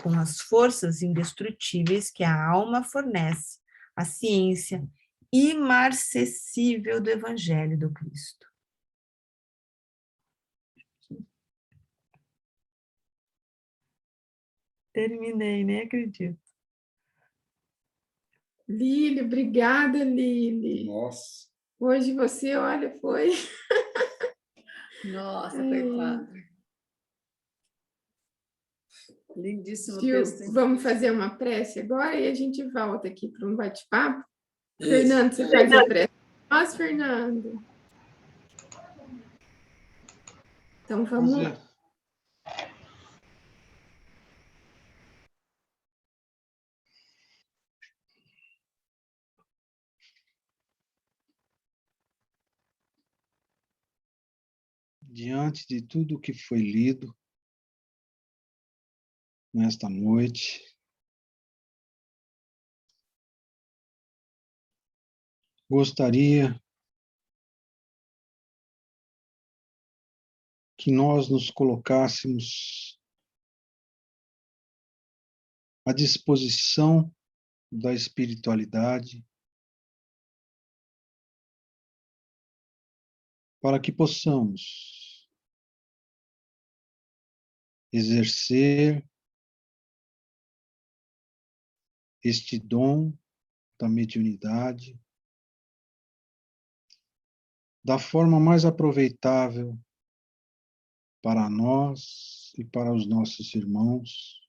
com as forças indestrutíveis que a alma fornece, a ciência imarcessível do Evangelho do Cristo. Terminei, nem acredito. Lília, obrigada, Lília. Nossa. Hoje você, olha, foi... Nossa, coitada. Lindíssimo Gil, texto, hein? vamos fazer uma prece agora e a gente volta aqui para um bate-papo. Isso. Fernando, você faz a prece? Nossa, Fernando. Então, vamos lá. Diante de tudo que foi lido nesta noite, gostaria que nós nos colocássemos à disposição da espiritualidade para que possamos exercer este dom da mediunidade da forma mais aproveitável para nós e para os nossos irmãos,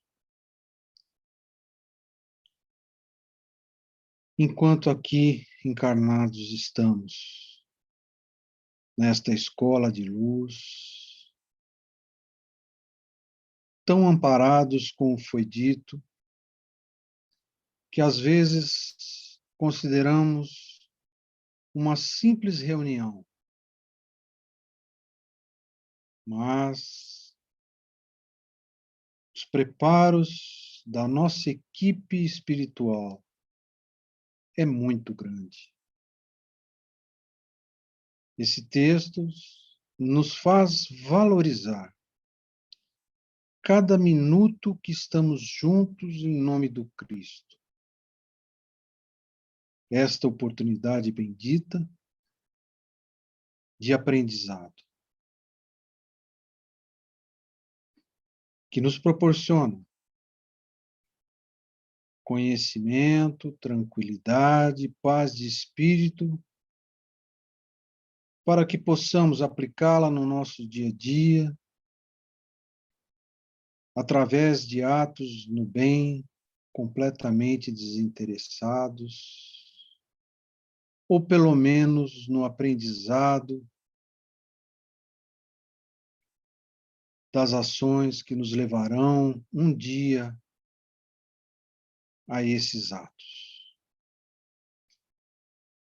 enquanto aqui encarnados estamos nesta escola de luz, tão amparados como foi dito, que às vezes consideramos uma simples reunião, mas os preparos da nossa equipe espiritual é muito grande. Esse texto nos faz valorizar cada minuto que estamos juntos em nome do Cristo. Esta oportunidade bendita de aprendizado, que nos proporciona conhecimento, tranquilidade, paz de espírito, para que possamos aplicá-la no nosso dia a dia, através de atos no bem, completamente desinteressados, ou pelo menos no aprendizado das ações que nos levarão um dia a esses atos.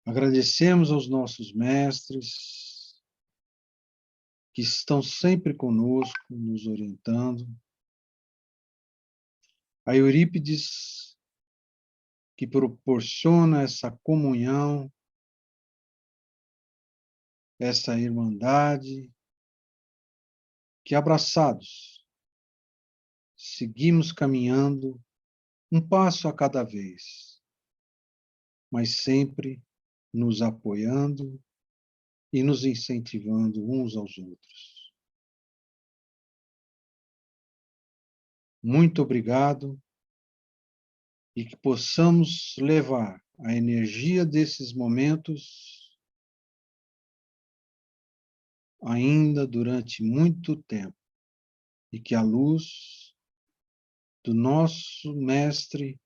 Agradecemos aos nossos mestres, que estão sempre conosco, nos orientando. A Eurípides, que proporciona essa comunhão, essa irmandade, que abraçados, seguimos caminhando um passo a cada vez, mas sempre nos apoiando e nos incentivando uns aos outros. Muito obrigado e que possamos levar a energia desses momentos ainda durante muito tempo e que a luz do nosso Mestre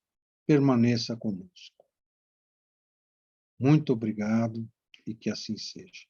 permaneça conosco. Muito obrigado e que assim seja.